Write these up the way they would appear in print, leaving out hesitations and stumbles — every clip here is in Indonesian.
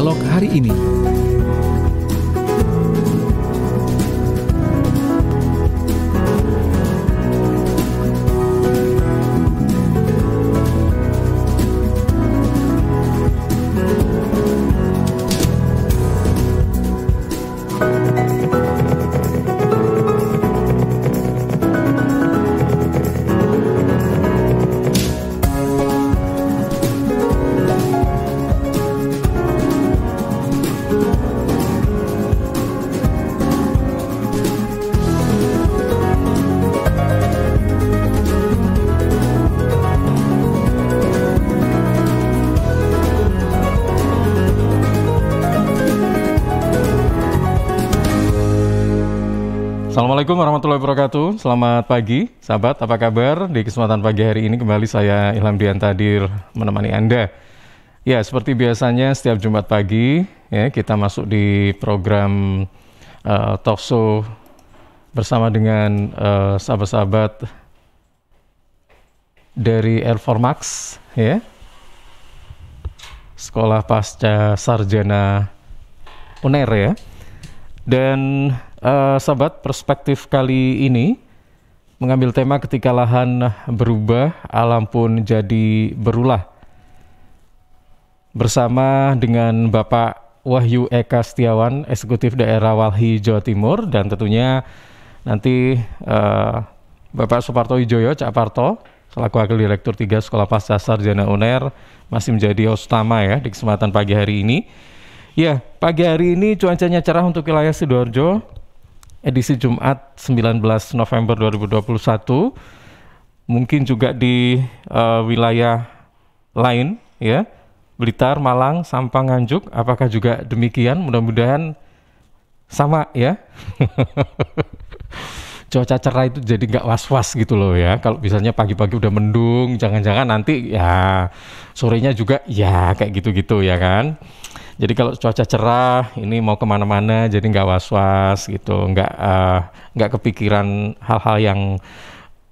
Dialog hari ini. Assalamualaikum warahmatullahi wabarakatuh. Selamat pagi, sahabat. Apa kabar? Di kesempatan pagi hari ini kembali saya Ilham Dianta hadir menemani Anda. Ya, seperti biasanya setiap Jumat pagi ya kita masuk di program talk show bersama dengan sahabat-sahabat dari Airformax ya. Sekolah Pasca Sarjana UNER ya. Dan sahabat, perspektif kali ini mengambil tema ketika lahan berubah, alam pun jadi berulah. Bersama dengan Bapak Wahyu Eka Setiawan, Eksekutif Daerah Walhi, Jawa Timur, dan tentunya nanti Bapak Suparto Wijoyo, Cak Parto, selaku Wakil Direktur 3 Sekolah Pasca Sarjana UNER, masih menjadi host utama ya di kesempatan pagi hari ini. Ya, pagi hari ini cuacanya cerah untuk wilayah Sidoarjo, edisi Jumat 19 November 2021. Mungkin juga di wilayah lain ya, Blitar, Malang, Sampang, Nganjuk, apakah juga demikian? Mudah-mudahan sama ya. Cuaca cerah itu jadi nggak was-was gitu loh ya. Kalau misalnya pagi-pagi udah mendung, jangan-jangan nanti ya sorenya juga ya kayak gitu-gitu ya kan. Jadi kalau cuaca cerah, ini mau kemana-mana, jadi nggak was-was gitu, nggak kepikiran hal-hal yang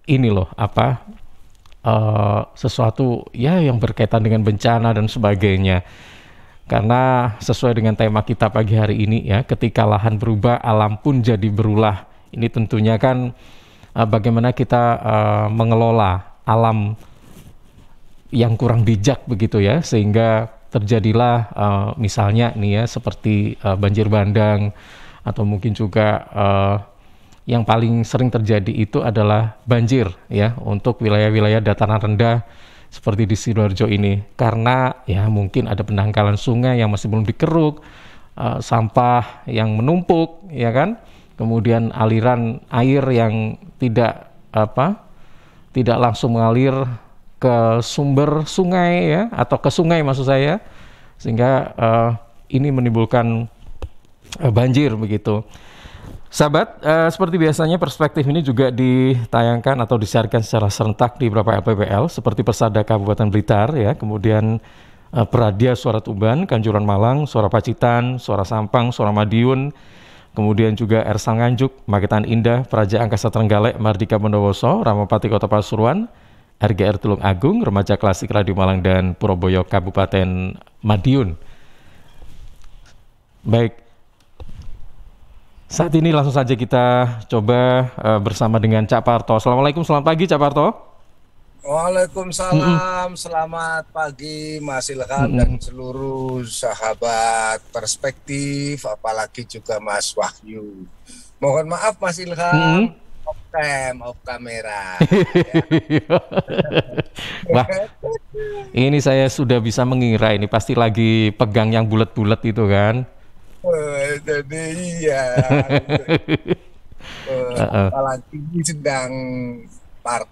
ini loh, sesuatu ya yang berkaitan dengan bencana dan sebagainya. Karena sesuai dengan tema kita pagi hari ini ya, ketika lahan berubah, alam pun jadi berulah. Ini tentunya kan bagaimana kita mengelola alam yang kurang bijak begitu ya, sehingga terjadilah misalnya nih ya seperti banjir bandang, atau mungkin juga yang paling sering terjadi itu adalah banjir ya untuk wilayah-wilayah dataran rendah seperti di Sidoarjo ini, karena ya mungkin ada pendangkalan sungai yang masih belum dikeruk, sampah yang menumpuk ya kan, kemudian aliran air yang tidak langsung mengalir ke sumber sungai ya, atau ke sungai maksud saya, sehingga ini menimbulkan banjir begitu. Sahabat, seperti biasanya perspektif ini juga ditayangkan atau disiarkan secara serentak di beberapa LPBL seperti Persada Kabupaten Blitar ya, kemudian Peradia Suara Tuban, Kanjuran Malang, Suara Pacitan, Suara Sampang, Suara Madiun, kemudian juga Ersal Nganjuk, Magetan Indah, Praja Angkasa Trenggalek, Mardika Bondowoso, Ramapati Kota Pasuruan, RGR Tulung Agung, Remaja Klasik Radio Malang, dan Purwoboyo Kabupaten Madiun. Baik, saat ini langsung saja kita coba bersama dengan Cak Parto. Assalamualaikum, selamat pagi Cak Parto. Waalaikumsalam, selamat pagi Mas Ilham dan seluruh sahabat perspektif, apalagi juga Mas Wahyu. Mohon maaf Mas Ilham. Off kamera. Wah, ini saya sudah bisa mengira ini pasti lagi pegang yang bulat-bulat itu kan. Jadi iya. Apalagi ini sedang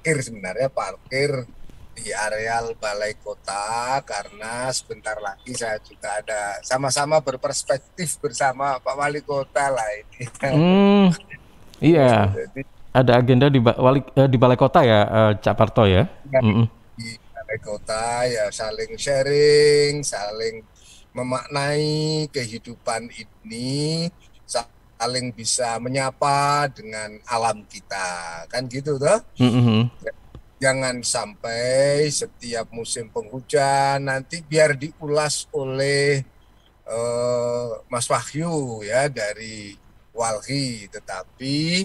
sebenarnya parkir di areal Balai Kota, karena sebentar lagi saya juga ada sama-sama berperspektif bersama Pak Wali Kota lah ini. Iya. Ada agenda di Balai Kota ya, Cak Parto ya? Di Balai Kota ya, saling sharing, saling memaknai kehidupan ini, saling bisa menyapa dengan alam kita, kan gitu toh? Jangan sampai setiap musim penghujan nanti biar diulas oleh Mas Wahyu ya dari Walhi, tetapi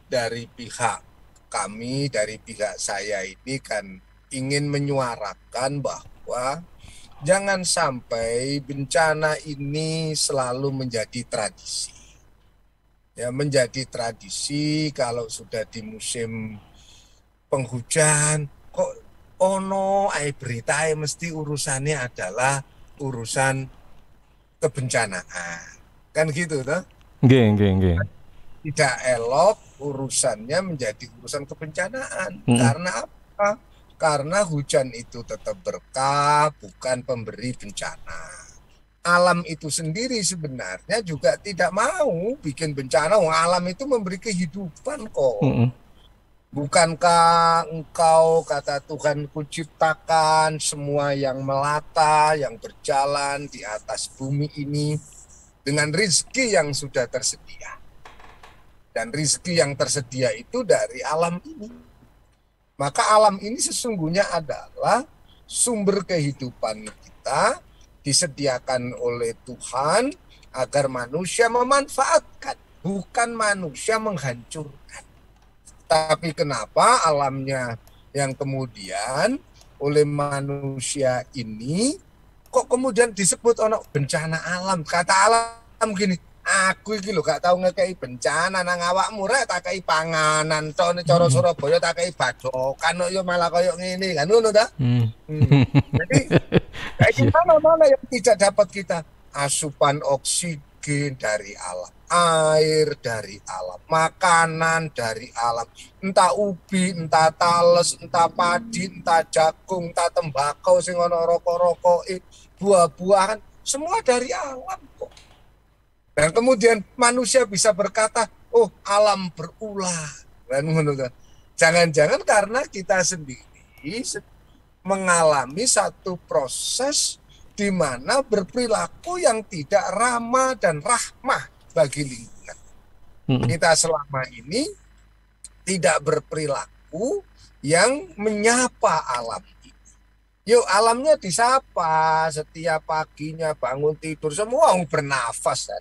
dari pihak kami, dari pihak saya ini kan ingin menyuarakan bahwa jangan sampai bencana ini selalu menjadi tradisi. Ya, menjadi tradisi kalau sudah di musim penghujan, kok ono berita mesti urusannya adalah urusan kebencanaan. Kan gitu toh? Nggih. Tidak elok urusannya menjadi urusan kebencanaan. Mm-mm. Karena apa? Karena hujan itu tetap berkah, bukan pemberi bencana. Alam itu sendiri sebenarnya juga tidak mau bikin bencana. Wong alam itu memberi kehidupan kok. Mm-mm. Bukankah engkau, kata Tuhan, kuciptakan semua yang melata, yang berjalan di atas bumi ini dengan rizki yang sudah tersedia. Dan rizki yang tersedia itu dari alam ini. Maka alam ini sesungguhnya adalah sumber kehidupan kita, disediakan oleh Tuhan agar manusia memanfaatkan, bukan manusia menghancurkan. Tapi kenapa alamnya yang kemudian oleh manusia ini kok kemudian disebut ono bencana alam? Kata alam gini, aku iki lho gak tau ngekei bencana nang awakmu rek tak kei panganan to nek cara Mm-mm. Surabaya tak kei badokan kok yo malah koyo ngene kan ngono ta. Mm. Jadi kayak mana yang tidak dapat kita? Asupan oksigen dari alam, air dari alam, makanan dari alam, entah ubi, entah tales, entah padi, entah jagung, entah tembakau sing ono rokok-rokok, buah-buahan, semua dari alam kok. Dan kemudian manusia bisa berkata, oh alam berulah. Jangan-jangan karena kita sendiri mengalami satu proses di mana berperilaku yang tidak ramah dan rahmah bagi lingkungan. Mm-mm. Kita selama ini tidak berperilaku yang menyapa alam ini. Yuk alamnya disapa setiap paginya bangun tidur semua bernafas.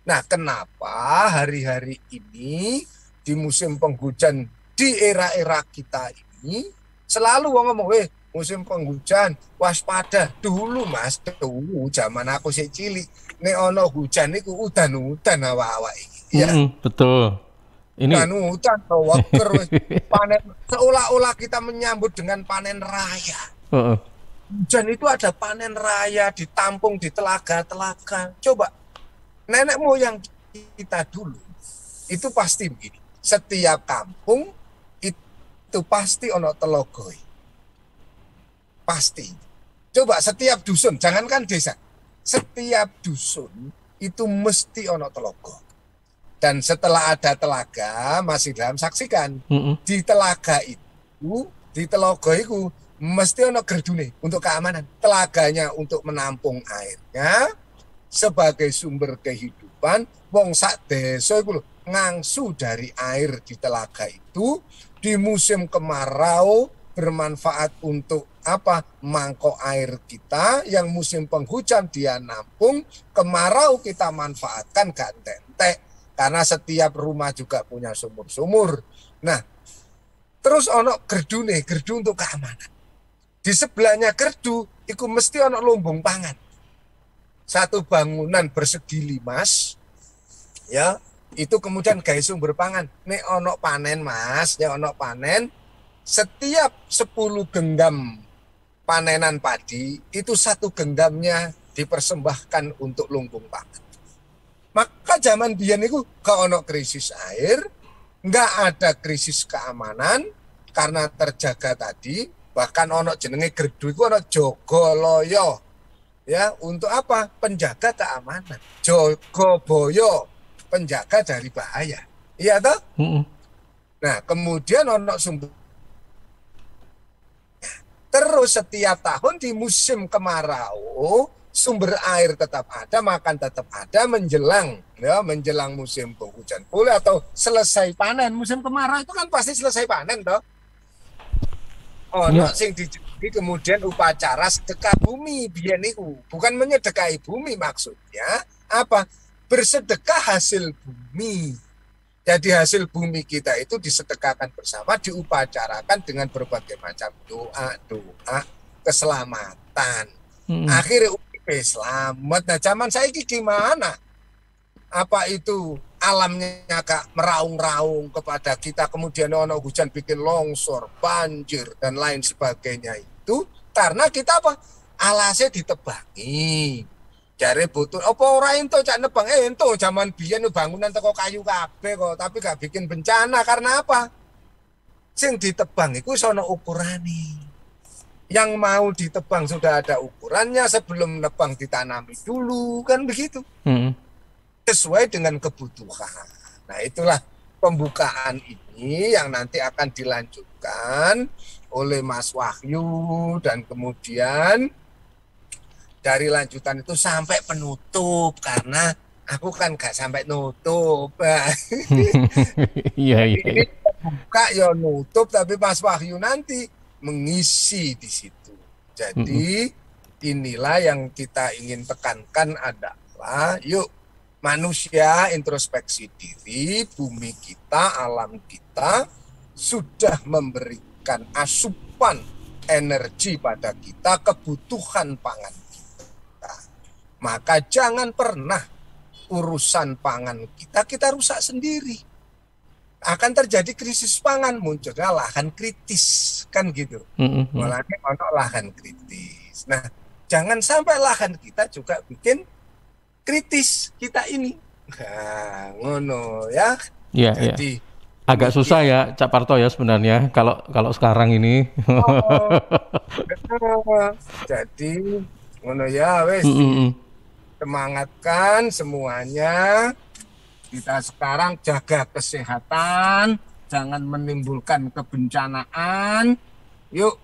Nah kenapa hari-hari ini di musim penghujan di era-era kita ini selalu ngomong, musim penghujan waspada dulu mas, dulu zaman aku si cilik nek ono hujan itu udan-udan awak-awak iki ya. Betul. Ini Udan waker panen, seolah-olah kita menyambut dengan panen raya. uh-uh. Hujan itu ada panen raya, ditampung di telaga-telaga. Coba nenek moyang kita dulu itu pasti begini, setiap kampung itu pasti ono telogoi. Pasti. Coba setiap dusun, jangankan desa, setiap dusun itu mesti ono telogo. Dan setelah ada telaga, masih dalam saksikan, di telaga itu, di telogo itu mesti ono gerdune untuk keamanan. Telaganya untuk menampung airnya sebagai sumber kehidupan. Wong sak desa iku lho ngangsu dari air di telaga itu di musim kemarau bermanfaat untuk apa? Mangkok air kita yang musim penghujan dia nampung, kemarau kita manfaatkan gak entek. Karena setiap rumah juga punya sumur-sumur. Nah, terus ono gerdune, gerdu untuk keamanan. Di sebelahnya gerdu, itu mesti ono lumbung pangan. Satu bangunan persegi 5, ya, itu kemudian gawe sumber pangan. Nek ono panen mas, ya ono panen, setiap 10 genggam panenan padi, itu 1 genggamnya dipersembahkan untuk lumbung pangan. Maka zaman biyen itu gak ono krisis air, nggak ada krisis keamanan karena terjaga tadi. Bahkan ono jenenge gerdu itu ono jogoloyo, ya untuk apa? Penjaga keamanan. Jogoboyo, penjaga dari bahaya. Iya toh? Nah kemudian ono sumber. Terus setiap tahun di musim kemarau sumber air tetap ada, makan tetap ada menjelang musim penghujan pula atau selesai panen. Musim kemarau itu kan pasti selesai panen toh. Ono sing dijuluki kemudian upacara sedekah bumi biyen niku. Bukan menyedekahi bumi maksudnya apa? Bersedekah hasil bumi. Jadi hasil bumi kita itu disedekahkan bersama, diupacarakan dengan berbagai macam doa keselamatan. Akhirnya selamat. Nah, zaman saiki gimana? Apa itu alamnya agak meraung-raung kepada kita, kemudian ono hujan bikin longsor, banjir dan lain sebagainya itu karena kita apa? Alasnya ditebangi. Jare butuh apa ora ento cak nebang ento zaman biyen bangunan teko kayu kabeh kok, tapi gak bikin bencana karena apa? Sing ditebang iku sono ukurane. Yang mau ditebang sudah ada ukurannya, sebelum nebang ditanami dulu, kan begitu. Sesuai dengan kebutuhan. Nah, itulah pembukaan ini yang nanti akan dilanjutkan oleh Mas Wahyu dan kemudian dari lanjutan itu sampai penutup karena aku kan gak sampai nutup. Iya. Ini buka ya nutup, tapi Mas Wahyu nanti mengisi di situ. Jadi inilah yang kita ingin tekankan adalah yuk manusia introspeksi diri, bumi kita, alam kita sudah memberikan asupan energi pada kita, kebutuhan pangan kita. Maka jangan pernah urusan pangan kita rusak sendiri. Akan terjadi krisis pangan, munculnya lahan kritis, kan gitu. Mulanya ono lahan kritis. Nah, jangan sampai lahan kita juga bikin kritis kita ini. Nah, ngono ya. Iya, jadi agak susah ya Cak Parto ya sebenarnya kalau sekarang ini. Jadi ngono ya wes. Semangatkan semuanya. Kita sekarang jaga kesehatan, jangan menimbulkan kebencanaan. Yuk,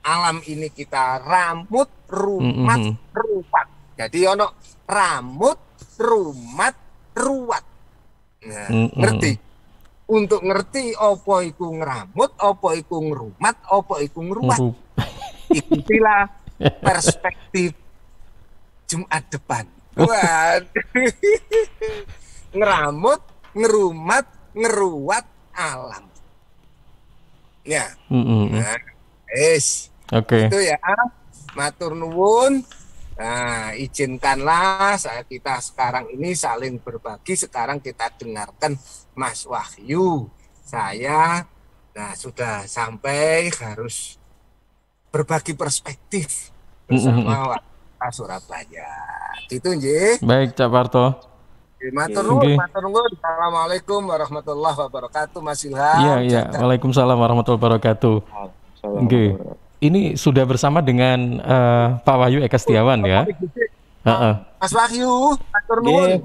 alam ini kita rambut, rumat, ruwat. Jadi ono rambut, rumat, ruwat. Nah, ngerti? Untuk ngerti opo iku ngeramut, opo iku ngerumat, opo iku ngeruwat. Ikutilah perspektif Jumat depan. Wah. Ngeramut, ngerumat, ngeruwat alam. Ya. Nah, itu ya. Matur nuwun. Nah, izinkanlah kita sekarang ini saling berbagi. Sekarang kita dengarkan Mas Wahyu. Saya sudah sampai harus berbagi perspektif bersama Surabaya. Gitu nggih. Baik, Cak Parto. Matur nuwun. Assalamualaikum warahmatullahi wabarakatuh, Mas Ilham. Iya. Waalaikumsalam warahmatullahi wabarakatuh. Nggih. Ini sudah bersama dengan Pak Wahyu Eka Setiawan ya. Mas Wahyu, matur nuwun.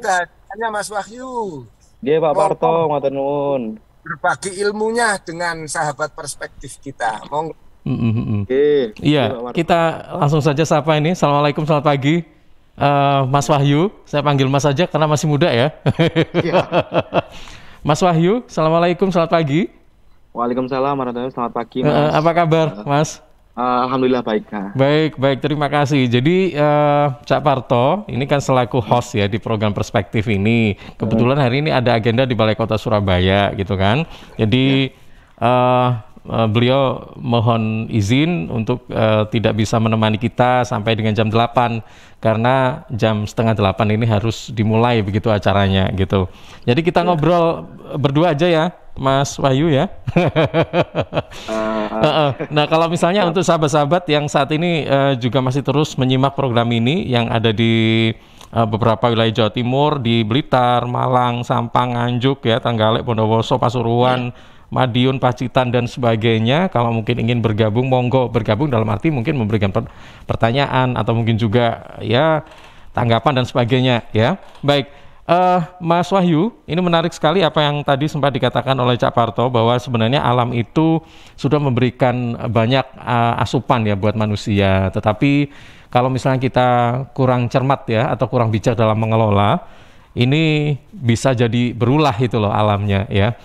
Hanya Mas Wahyu. Nggih, Pak Parto, matur nuwun. Berbagi ilmunya dengan sahabat perspektif kita. Monggo. Iya, kita langsung saja sapa ini. Assalamualaikum, selamat pagi. Mas Wahyu, saya panggil Mas saja karena masih muda ya. Mas Wahyu, Assalamualaikum, selamat pagi. Waalaikumsalam warahmatullahi wabarakatuh, selamat pagi Mas. Apa kabar Mas? Alhamdulillah baik. Baik, terima kasih. Jadi Cak Parto, ini kan selaku host ya di program Perspektif ini. Kebetulan hari ini ada agenda di Balai Kota Surabaya gitu kan. Jadi beliau mohon izin untuk tidak bisa menemani kita sampai dengan jam 8 karena jam setengah 8 ini harus dimulai begitu acaranya gitu. Jadi kita ngobrol berdua aja ya Mas Wahyu ya. Nah, kalau misalnya untuk sahabat-sahabat yang saat ini juga masih terus menyimak program ini yang ada di beberapa wilayah Jawa Timur, di Blitar, Malang, Sampang, Nganjuk ya, Trenggalek, Bondowoso, Pasuruan, Madiun, Pacitan dan sebagainya. Kalau mungkin ingin bergabung, monggo bergabung dalam arti mungkin memberikan pertanyaan atau mungkin juga ya tanggapan dan sebagainya ya. Baik, Mas Wahyu, ini menarik sekali apa yang tadi sempat dikatakan oleh Cak Parto bahwa sebenarnya alam itu sudah memberikan banyak asupan ya buat manusia. Tetapi kalau misalnya kita kurang cermat ya atau kurang bijak dalam mengelola, ini bisa jadi berulah itu loh alamnya ya.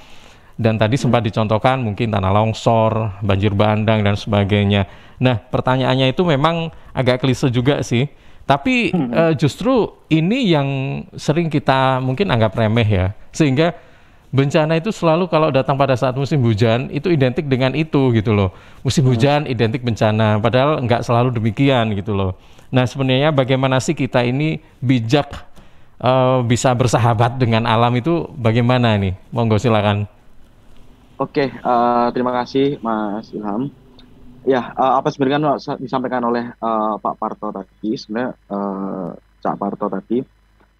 Dan tadi sempat dicontohkan mungkin tanah longsor, banjir bandang dan sebagainya. Nah, pertanyaannya itu memang agak klise juga sih. Tapi justru ini yang sering kita mungkin anggap remeh ya. Sehingga bencana itu selalu kalau datang pada saat musim hujan itu identik dengan itu gitu loh. Musim hujan identik bencana, padahal nggak selalu demikian gitu loh. Nah, sebenarnya bagaimana sih kita ini bijak bisa bersahabat dengan alam itu bagaimana nih? Monggo silakan. Oke, terima kasih Mas Ilham. Ya, apa sebenarnya kan disampaikan oleh Pak Parto tadi, sebenarnya Cak Parto tadi,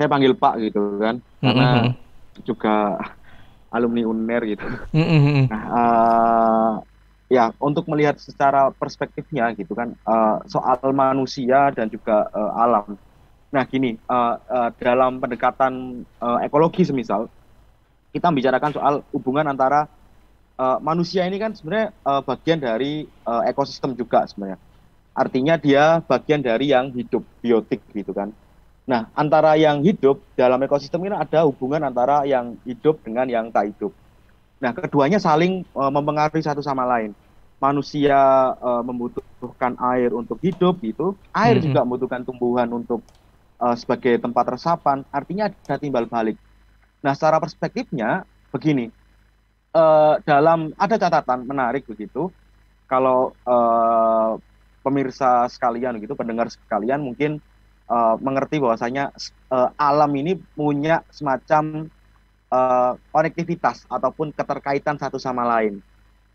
saya panggil Pak gitu kan, karena juga alumni UNER gitu. Nah, ya untuk melihat secara perspektifnya gitu kan, soal manusia dan juga alam. Nah, gini, dalam pendekatan ekologi semisal, kita membicarakan soal hubungan antara manusia ini kan sebenarnya bagian dari ekosistem juga sebenarnya. Artinya dia bagian dari yang hidup, biotik gitu kan. Nah, antara yang hidup dalam ekosistem ini ada hubungan antara yang hidup dengan yang tak hidup. Nah, keduanya saling mempengaruhi satu sama lain. Manusia membutuhkan air untuk hidup gitu. Air juga membutuhkan tumbuhan untuk sebagai tempat resapan. Artinya ada timbal balik. Nah, secara perspektifnya begini. Dalam ada catatan menarik begitu, kalau pemirsa sekalian gitu, pendengar sekalian mungkin mengerti bahwasanya alam ini punya semacam konektivitas ataupun keterkaitan satu sama lain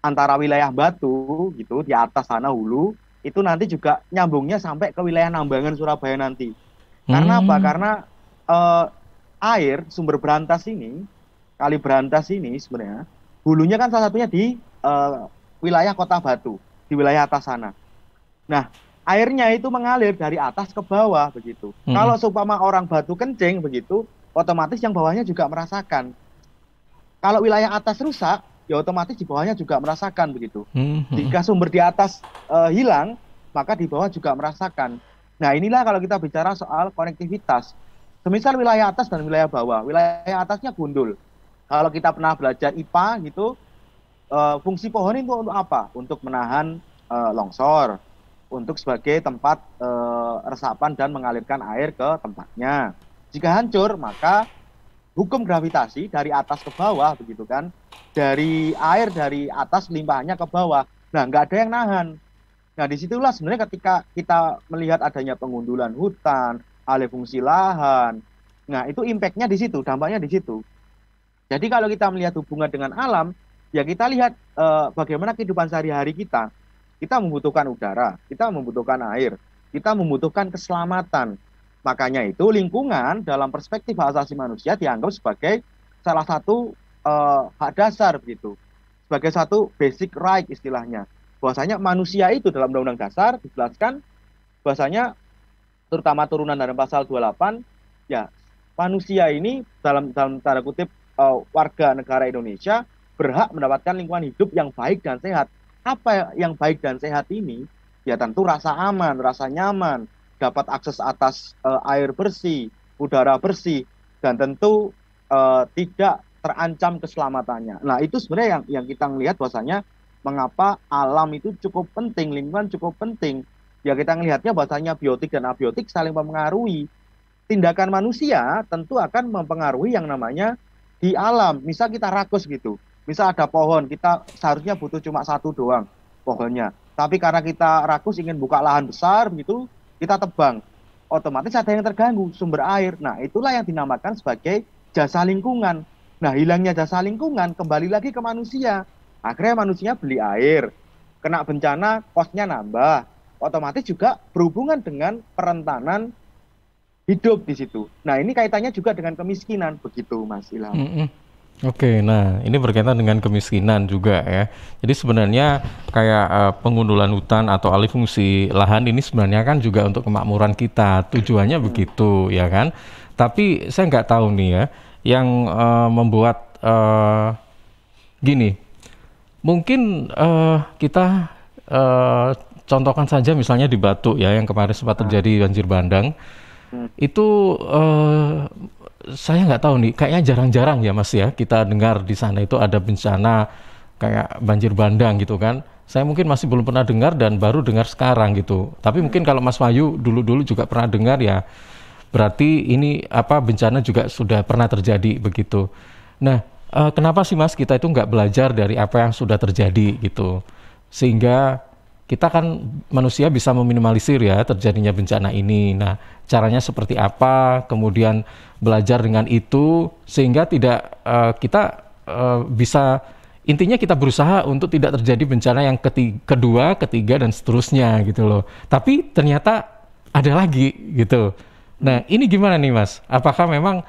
antara wilayah batu gitu di atas sana hulu itu nanti juga nyambungnya sampai ke wilayah Nambangan Surabaya nanti. Karena apa? Karena air sumber berantas ini, kali berantas ini sebenarnya hulunya kan salah satunya di wilayah Kota Batu, di wilayah atas sana. Nah, airnya itu mengalir dari atas ke bawah begitu. Kalau seumpama orang Batu kencing begitu, otomatis yang bawahnya juga merasakan. Kalau wilayah atas rusak, ya otomatis di bawahnya juga merasakan begitu. Jika sumber di atas hilang, maka di bawah juga merasakan. Nah, inilah kalau kita bicara soal konektivitas. Semisal wilayah atas dan wilayah bawah, wilayah atasnya gundul. Kalau kita pernah belajar IPA gitu, fungsi pohon itu untuk apa? Untuk menahan longsor, untuk sebagai tempat resapan dan mengalirkan air ke tempatnya. Jika hancur, maka hukum gravitasi dari atas ke bawah, begitu kan? Dari air dari atas limpahnya ke bawah. Nah, nggak ada yang nahan. Nah, disitulah sebenarnya ketika kita melihat adanya pengundulan hutan, alih fungsi lahan. Nah, itu impact-nya di situ, dampaknya di situ. Jadi kalau kita melihat hubungan dengan alam, ya kita lihat bagaimana kehidupan sehari-hari kita. Kita membutuhkan udara, kita membutuhkan air, kita membutuhkan keselamatan. Makanya itu lingkungan dalam perspektif hak asasi manusia dianggap sebagai salah satu hak dasar begitu. Sebagai satu basic right istilahnya. Bahwasanya manusia itu dalam Undang-Undang Dasar dijelaskan bahwasanya terutama turunan dari pasal 28 ya manusia ini dalam tanda kutip warga negara Indonesia berhak mendapatkan lingkungan hidup yang baik dan sehat. Apa yang baik dan sehat ini? Ya tentu rasa aman, rasa nyaman, dapat akses atas air bersih, udara bersih, dan tentu tidak terancam keselamatannya. Nah, itu sebenarnya yang kita melihat bahwasanya mengapa alam itu cukup penting, lingkungan cukup penting. Ya kita melihatnya bahwasanya biotik dan abiotik saling mempengaruhi. Tindakan manusia tentu akan mempengaruhi yang namanya di alam. Misal kita rakus gitu, misal ada pohon, kita seharusnya butuh cuma satu doang pohonnya, tapi karena kita rakus ingin buka lahan besar gitu, kita tebang, otomatis ada yang terganggu sumber air. Nah, itulah yang dinamakan sebagai jasa lingkungan. Nah, hilangnya jasa lingkungan kembali lagi ke manusia. Akhirnya manusia beli air, kena bencana, kosnya nambah, otomatis juga berhubungan dengan perentanan hidup di situ. Nah, ini kaitannya juga dengan kemiskinan, begitu Mas Ilham. Oke, nah ini berkaitan dengan kemiskinan juga ya. Jadi sebenarnya kayak pengundulan hutan atau alih fungsi lahan ini sebenarnya kan juga untuk kemakmuran kita, tujuannya begitu ya kan. Tapi saya nggak tahu nih ya, yang membuat gini, mungkin kita contohkan saja misalnya di Batu ya, yang kemarin sempat terjadi banjir bandang. Itu saya nggak tahu nih, kayaknya jarang-jarang ya Mas ya kita dengar di sana itu ada bencana kayak banjir bandang gitu kan. Saya mungkin masih belum pernah dengar dan baru dengar sekarang gitu. Tapi mungkin kalau Mas Wahyu dulu-dulu juga pernah dengar ya, berarti ini apa bencana juga sudah pernah terjadi begitu. Nah, kenapa sih Mas kita itu nggak belajar dari apa yang sudah terjadi gitu, sehingga kita kan manusia bisa meminimalisir ya terjadinya bencana ini. Nah, caranya seperti apa? Kemudian belajar dengan itu sehingga tidak kita bisa intinya kita berusaha untuk tidak terjadi bencana yang kedua, ketiga dan seterusnya gitu loh. Tapi ternyata ada lagi gitu. Nah, ini gimana nih Mas? Apakah memang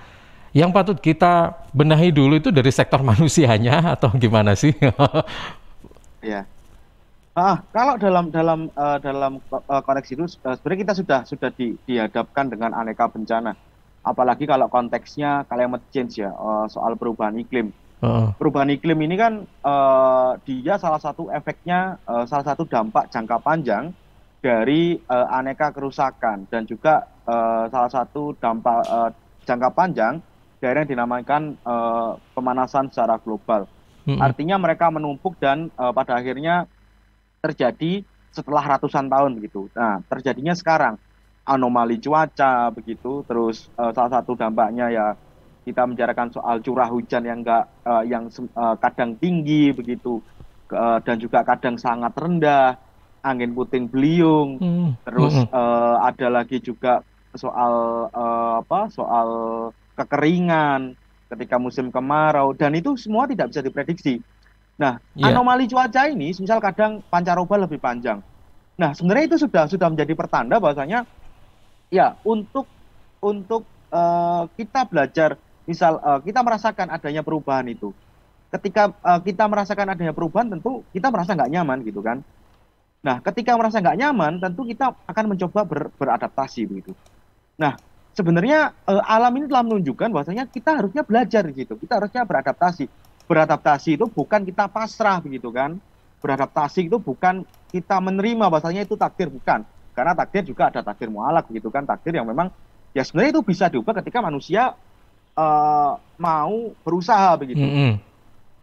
yang patut kita benahi dulu itu dari sektor manusianya atau gimana sih? Ya. Kalau dalam koneksi itu sebenarnya kita sudah dihadapkan dengan aneka bencana. Apalagi kalau konteksnya climate change ya, soal perubahan iklim. Perubahan iklim ini kan dia salah satu efeknya, salah satu dampak jangka panjang dari aneka kerusakan dan juga salah satu dampak jangka panjang dari yang dinamakan pemanasan secara global. Artinya mereka menumpuk dan pada akhirnya terjadi setelah ratusan tahun begitu. Nah, terjadinya sekarang anomali cuaca begitu, terus salah satu dampaknya ya kita membicarakan soal curah hujan yang kadang tinggi begitu, dan juga kadang sangat rendah, angin puting beliung, terus ada lagi juga soal soal kekeringan ketika musim kemarau, dan itu semua tidak bisa diprediksi. Nah, anomali cuaca ini, misal kadang pancaroba lebih panjang. Nah, sebenarnya itu sudah menjadi pertanda bahwasanya ya untuk kita belajar, misal kita merasakan adanya perubahan itu. Ketika kita merasakan adanya perubahan, tentu kita merasa nggak nyaman gitu kan. Nah, ketika merasa nggak nyaman, tentu kita akan mencoba beradaptasi begitu. Nah, sebenarnya alam ini telah menunjukkan bahwasanya kita harusnya belajar gitu. Kita harusnya beradaptasi. Beradaptasi itu bukan kita pasrah begitu kan. Beradaptasi itu bukan kita menerima bahwasanya itu takdir, bukan. Karena takdir juga ada takdir mualak begitu kan, takdir yang memang ya sebenarnya itu bisa diubah ketika manusia mau berusaha begitu.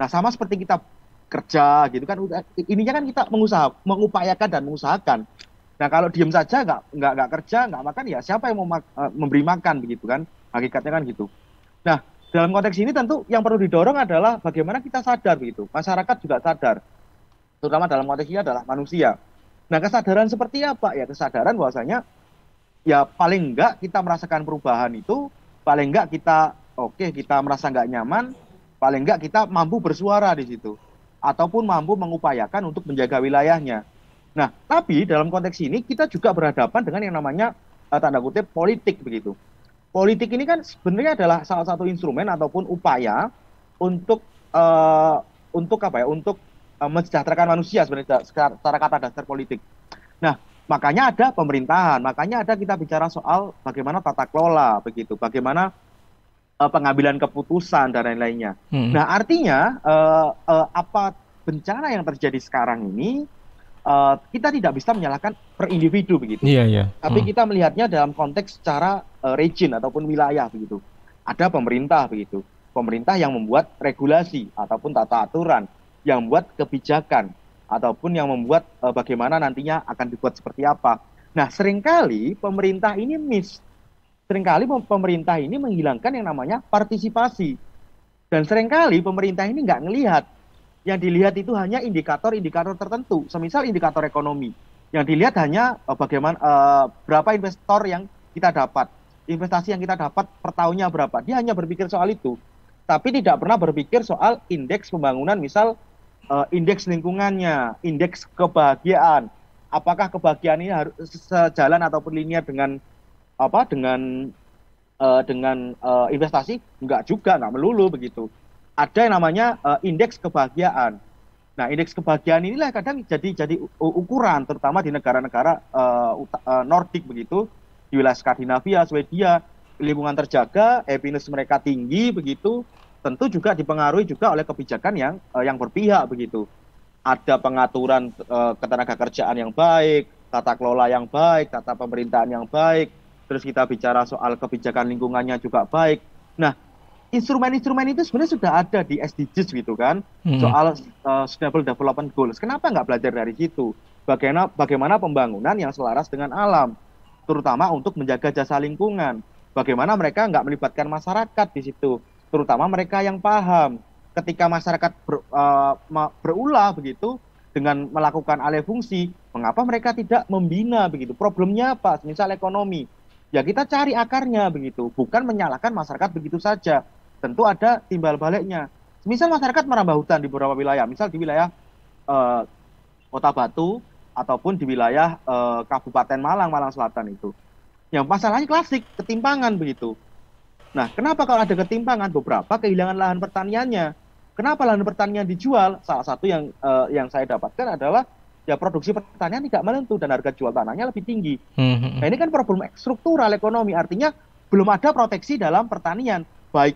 Nah, sama seperti kita kerja gitu kan, ininya kan kita mengupayakan dan mengusahakan. Nah, kalau diem saja nggak kerja, nggak makan, ya siapa yang mau memberi makan begitu kan, hakikatnya kan gitu. Nah, dalam konteks ini tentu yang perlu didorong adalah bagaimana kita sadar begitu. Masyarakat juga sadar. Terutama dalam konteks ini adalah manusia. Nah, kesadaran seperti apa? Ya kesadaran bahwasanya ya paling enggak kita merasakan perubahan itu, paling enggak kita merasa nggak nyaman, paling enggak kita mampu bersuara di situ. Ataupun mampu mengupayakan untuk menjaga wilayahnya. Nah, tapi dalam konteks ini kita juga berhadapan dengan yang namanya tanda kutip politik begitu. Politik ini kan sebenarnya adalah salah satu instrumen ataupun upaya untuk mensejahterakan manusia sebenarnya secara kata dasar politik. Nah, makanya ada pemerintahan, makanya ada kita bicara soal bagaimana tata kelola begitu, bagaimana pengambilan keputusan dan lain-lainnya. Nah, artinya apa bencana yang terjadi sekarang ini kita tidak bisa menyalahkan per individu begitu. Tapi kita melihatnya dalam konteks secara region ataupun wilayah begitu. Ada pemerintah begitu. Pemerintah yang membuat regulasi ataupun tata aturan, yang membuat kebijakan ataupun yang membuat bagaimana nantinya akan dibuat seperti apa. Nah, seringkali pemerintah ini pemerintah ini menghilangkan yang namanya partisipasi. Dan seringkali pemerintah ini nggak ngelihat. Yang dilihat itu hanya indikator-indikator tertentu, semisal indikator ekonomi. Yang dilihat hanya bagaimana berapa investor yang kita dapat, investasi yang kita dapat per tahunnya berapa. Dia hanya berpikir soal itu, tapi tidak pernah berpikir soal indeks pembangunan, misal indeks lingkungannya, indeks kebahagiaan. Apakah kebahagiaan ini harus sejalan ataupun linear dengan investasi? Enggak juga, enggak melulu begitu. Ada yang namanya indeks kebahagiaan. Nah, indeks kebahagiaan inilah kadang jadi ukuran, terutama di negara-negara Nordik begitu, di wilayah Skandinavia, Swedia, lingkungan terjaga, happiness mereka tinggi begitu, tentu juga dipengaruhi juga oleh kebijakan yang berpihak begitu. Ada pengaturan ketenagakerjaan yang baik, tata kelola yang baik, tata pemerintahan yang baik, terus kita bicara soal kebijakan lingkungannya juga baik. Nah, instrumen-instrumen itu sebenarnya sudah ada di SDGs gitu kan, soal Sustainable Development Goals. Kenapa nggak belajar dari situ? Bagaimana pembangunan yang selaras dengan alam, terutama untuk menjaga jasa lingkungan. Bagaimana mereka nggak melibatkan masyarakat di situ, terutama mereka yang paham. Ketika masyarakat berulah begitu dengan melakukan alih fungsi, mengapa mereka tidak membina begitu? Problemnya apa? Misal ekonomi. Ya kita cari akarnya begitu, bukan menyalahkan masyarakat begitu saja. Tentu ada timbal baliknya. Misal masyarakat merambah hutan di beberapa wilayah, misal di wilayah eh, Kota Batu ataupun di wilayah Kabupaten Malang, Malang Selatan itu. Yang masalahnya klasik, ketimpangan begitu. Nah, kenapa kalau ada ketimpangan? Beberapa kehilangan lahan pertaniannya. Kenapa lahan pertanian dijual? Salah satu yang saya dapatkan adalah ya produksi pertanian tidak menentu dan harga jual tanahnya lebih tinggi. Nah, ini kan problem struktural ekonomi, artinya belum ada proteksi dalam pertanian, baik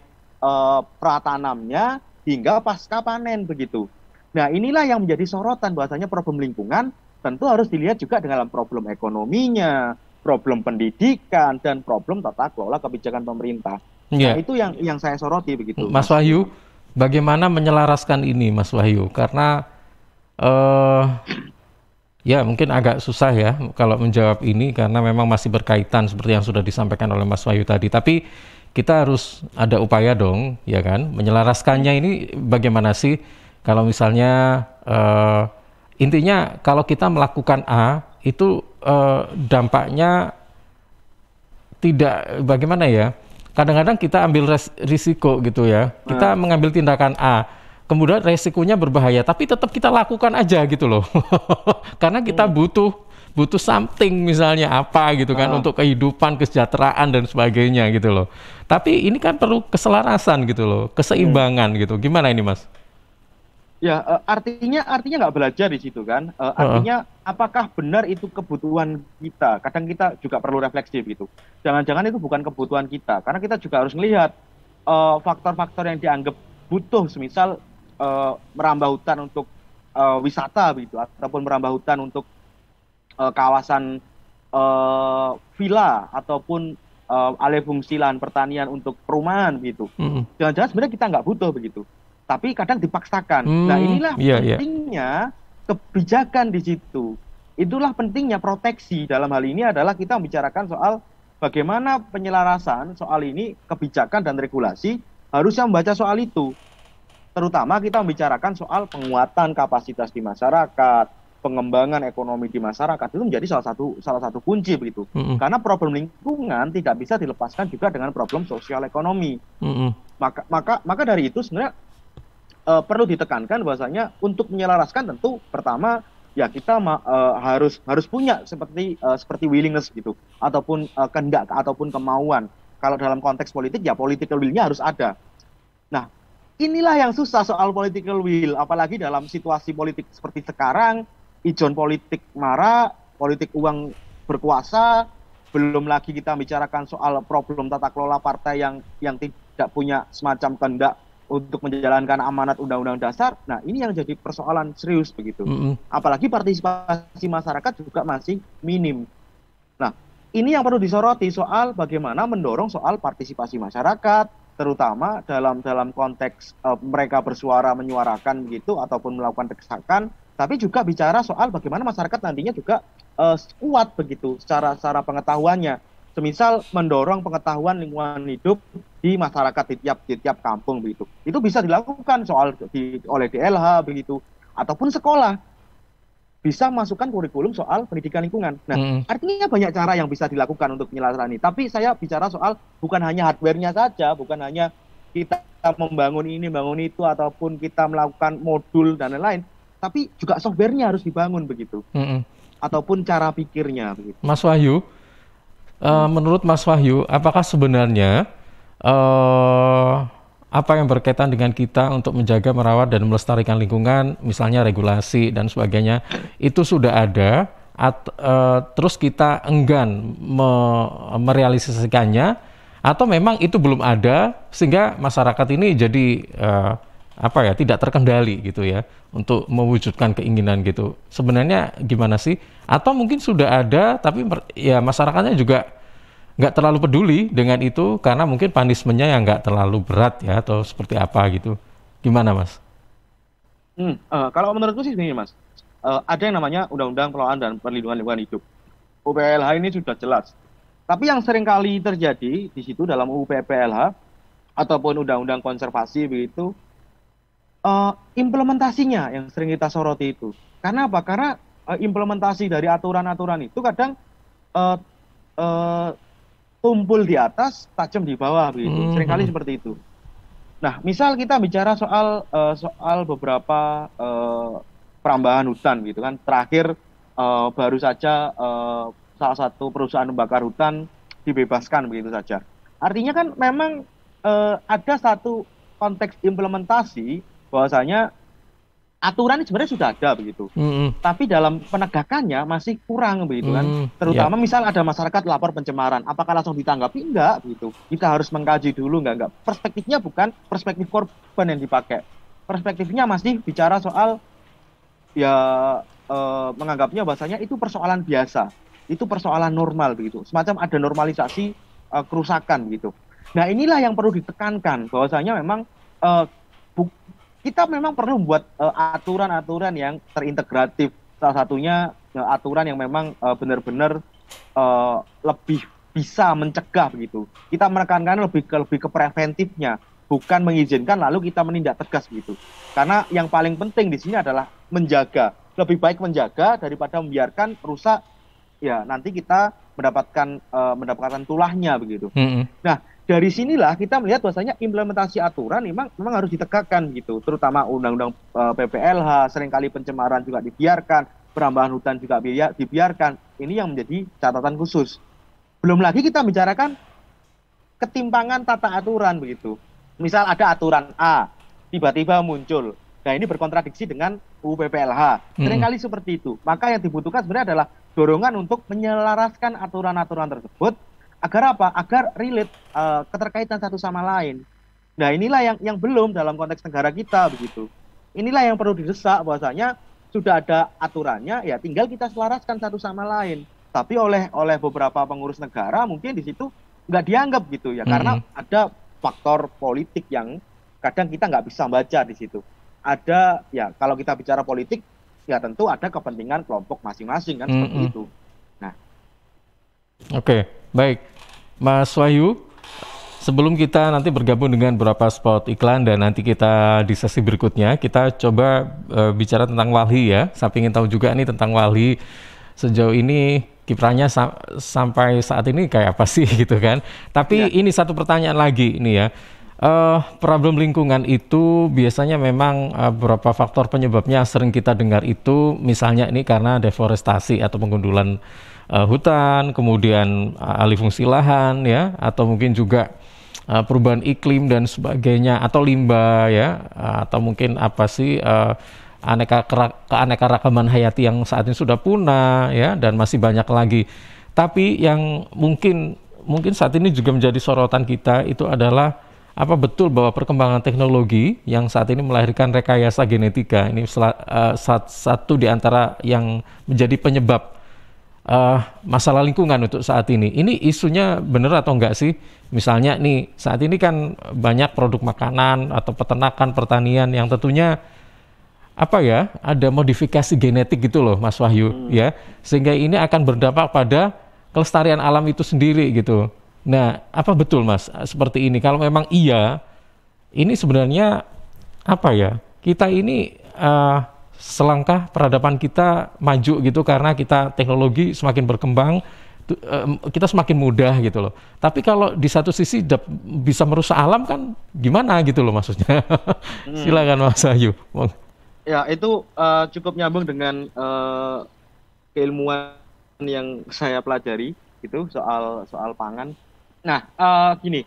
pratanamnya hingga pasca panen begitu. Nah, inilah yang menjadi sorotan, bahwasanya problem lingkungan tentu harus dilihat juga dengan problem ekonominya, problem pendidikan, dan problem tata kelola kebijakan pemerintah. Nah, itu yang saya soroti begitu. Mas Wahyu, bagaimana menyelaraskan ini, Mas Wahyu? Karena ya mungkin agak susah ya kalau menjawab ini karena memang masih berkaitan seperti yang sudah disampaikan oleh Mas Wahyu tadi. Tapi kita harus ada upaya dong, ya kan? Menyelaraskannya ini bagaimana sih? Kalau misalnya intinya kalau kita melakukan A itu dampaknya tidak bagaimana ya? Kadang-kadang kita ambil risiko gitu ya. Kita mengambil tindakan A, kemudian resikonya berbahaya, tapi tetap kita lakukan aja gitu loh. Karena kita butuh something misalnya apa gitu kan untuk kehidupan, kesejahteraan dan sebagainya gitu loh. Tapi ini kan perlu keselarasan gitu loh, keseimbangan gitu. Gimana ini, Mas? Ya, artinya nggak belajar di situ kan. Artinya apakah benar itu kebutuhan kita? Kadang kita juga perlu refleksi gitu. Jangan-jangan itu bukan kebutuhan kita, karena kita juga harus melihat faktor-faktor yang dianggap butuh, semisal merambah hutan untuk wisata begitu, ataupun merambah hutan untuk kawasan villa ataupun alih fungsi lahan pertanian untuk perumahan begitu. Jangan-jangan sebenarnya kita nggak butuh begitu, tapi kadang dipaksakan. Nah, inilah pentingnya kebijakan di situ. Itulah pentingnya proteksi. Dalam hal ini adalah kita membicarakan soal bagaimana penyelarasan soal ini, kebijakan dan regulasi harusnya membaca soal itu. Terutama kita membicarakan soal penguatan kapasitas di masyarakat, pengembangan ekonomi di masyarakat, itu menjadi salah satu kunci begitu. Karena problem lingkungan tidak bisa dilepaskan juga dengan problem sosial ekonomi. Maka dari itu sebenarnya perlu ditekankan bahwasanya untuk menyelaraskan tentu pertama ya kita harus punya seperti willingness gitu, ataupun kehendak ataupun kemauan. Kalau dalam konteks politik ya political will-nya harus ada. Nah, inilah yang susah soal political will, apalagi dalam situasi politik seperti sekarang, ijon politik marah, politik uang berkuasa, belum lagi kita bicarakan soal problem tata kelola partai yang tidak punya semacam kehendak untuk menjalankan amanat undang-undang dasar. Nah, ini yang jadi persoalan serius begitu. Apalagi partisipasi masyarakat juga masih minim. Nah, ini yang perlu disoroti soal bagaimana mendorong soal partisipasi masyarakat, terutama dalam konteks mereka bersuara menyuarakan begitu ataupun melakukan desakan, tapi juga bicara soal bagaimana masyarakat nantinya juga kuat begitu secara pengetahuannya. Semisal mendorong pengetahuan lingkungan hidup di masyarakat di tiap kampung begitu. Itu bisa dilakukan oleh DLH begitu, ataupun sekolah bisa masukkan kurikulum soal pendidikan lingkungan. Nah, artinya banyak cara yang bisa dilakukan untuk menyelesaikan ini. Tapi saya bicara soal bukan hanya hardware-nya saja, bukan hanya kita membangun ini, bangun itu, ataupun kita melakukan modul dan lain-lain, tapi juga software-nya harus dibangun begitu, ataupun cara pikirnya begitu. Mas Wahyu, menurut Mas Wahyu, apakah sebenarnya apa yang berkaitan dengan kita untuk menjaga, merawat, dan melestarikan lingkungan, misalnya regulasi dan sebagainya, itu sudah ada, terus kita enggan merealisasikannya, atau memang itu belum ada, sehingga masyarakat ini jadi tidak terkendali gitu ya, untuk mewujudkan keinginan gitu. Sebenarnya gimana sih? Atau mungkin sudah ada, tapi ya masyarakatnya juga nggak terlalu peduli dengan itu karena mungkin punishment-nya yang nggak terlalu berat ya atau seperti apa gitu. Gimana Mas? Kalau menurutku sih begini Mas, ada yang namanya Undang-Undang Pengelolaan dan Perlindungan Lingkungan Hidup. UPLH ini sudah jelas. Tapi yang sering kali terjadi di situ dalam UU PPLH ataupun Undang-Undang Konservasi begitu, implementasinya yang sering kita soroti itu. Karena apa? Karena implementasi dari aturan-aturan itu kadang eh, eh, tumpul di atas, tajam di bawah begitu. Seringkali seperti itu. Nah, misal kita bicara soal beberapa perambahan hutan gitu kan. Terakhir baru saja salah satu perusahaan pembakar hutan dibebaskan begitu saja. Artinya kan memang ada satu konteks implementasi bahwasanya aturan ini sebenarnya sudah ada begitu. Tapi dalam penegakannya masih kurang begitu kan. Terutama misal ada masyarakat lapor pencemaran, apakah langsung ditanggapi? Enggak begitu. Kita harus mengkaji dulu enggak. Perspektifnya bukan perspektif korban yang dipakai. Perspektifnya masih bicara soal ya menganggapnya bahasanya itu persoalan biasa. Itu persoalan normal begitu. Semacam ada normalisasi kerusakan gitu. Nah, inilah yang perlu ditekankan bahwasanya memang kita memang perlu membuat aturan-aturan yang terintegratif. Salah satunya aturan yang memang benar-benar lebih bisa mencegah begitu. Kita menekankan lebih ke preventifnya, bukan mengizinkan lalu kita menindak tegas begitu. Karena yang paling penting di sini adalah menjaga. Lebih baik menjaga daripada membiarkan rusak. Ya nanti kita mendapatkan tulahnya begitu. Nah, dari sinilah kita melihat bahwasanya implementasi aturan memang harus ditegakkan gitu, terutama undang-undang PPLH, seringkali pencemaran juga dibiarkan, perambahan hutan juga dibiarkan. Ini yang menjadi catatan khusus. Belum lagi kita bicarakan ketimpangan tata aturan begitu. Misal ada aturan A, tiba-tiba muncul. Nah, ini berkontradiksi dengan UU PPLH. Seringkali seperti itu. Maka yang dibutuhkan sebenarnya adalah dorongan untuk menyelaraskan aturan-aturan tersebut. Agar apa? Agar relate keterkaitan satu sama lain. Nah, inilah yang belum dalam konteks negara kita begitu. Inilah yang perlu didesak bahwasanya sudah ada aturannya, ya tinggal kita selaraskan satu sama lain. Tapi oleh beberapa pengurus negara mungkin di situ nggak dianggap gitu ya, karena ada faktor politik yang kadang kita nggak bisa baca di situ. Ada ya kalau kita bicara politik ya tentu ada kepentingan kelompok masing-masing kan seperti itu. Nah, oke. Baik, Mas Wahyu, sebelum kita nanti bergabung dengan beberapa spot iklan dan nanti kita di sesi berikutnya, kita coba bicara tentang Walhi ya. Saya ingin tahu juga nih tentang Walhi sejauh ini kiprahnya sampai saat ini kayak apa sih gitu kan. Tapi ini satu pertanyaan lagi ini ya. Problem lingkungan itu biasanya memang beberapa faktor penyebabnya sering kita dengar itu misalnya ini karena deforestasi atau pengundulan hutan, kemudian alih fungsi lahan ya, atau mungkin juga perubahan iklim dan sebagainya, atau limbah ya, atau mungkin apa sih keanekaragaman hayati yang saat ini sudah punah ya, dan masih banyak lagi. Tapi yang mungkin saat ini juga menjadi sorotan kita itu adalah apa betul bahwa perkembangan teknologi yang saat ini melahirkan rekayasa genetika ini satu di antara yang menjadi penyebab masalah lingkungan untuk saat ini. Ini isunya benar atau enggak sih? Misalnya nih, saat ini kan banyak produk makanan atau peternakan, pertanian yang tentunya apa ya, ada modifikasi genetik gitu loh, Mas Wahyu ya. Sehingga ini akan berdampak pada kelestarian alam itu sendiri gitu. Nah, apa betul Mas seperti ini? Kalau memang iya, ini sebenarnya apa ya? Kita ini selangkah peradaban kita maju gitu karena kita teknologi semakin berkembang, kita semakin mudah gitu loh. Tapi kalau di satu sisi bisa merusak alam kan gimana gitu loh maksudnya. Silakan Mas Ayu. Ya itu cukup nyambung dengan keilmuan yang saya pelajari gitu soal pangan. Nah gini,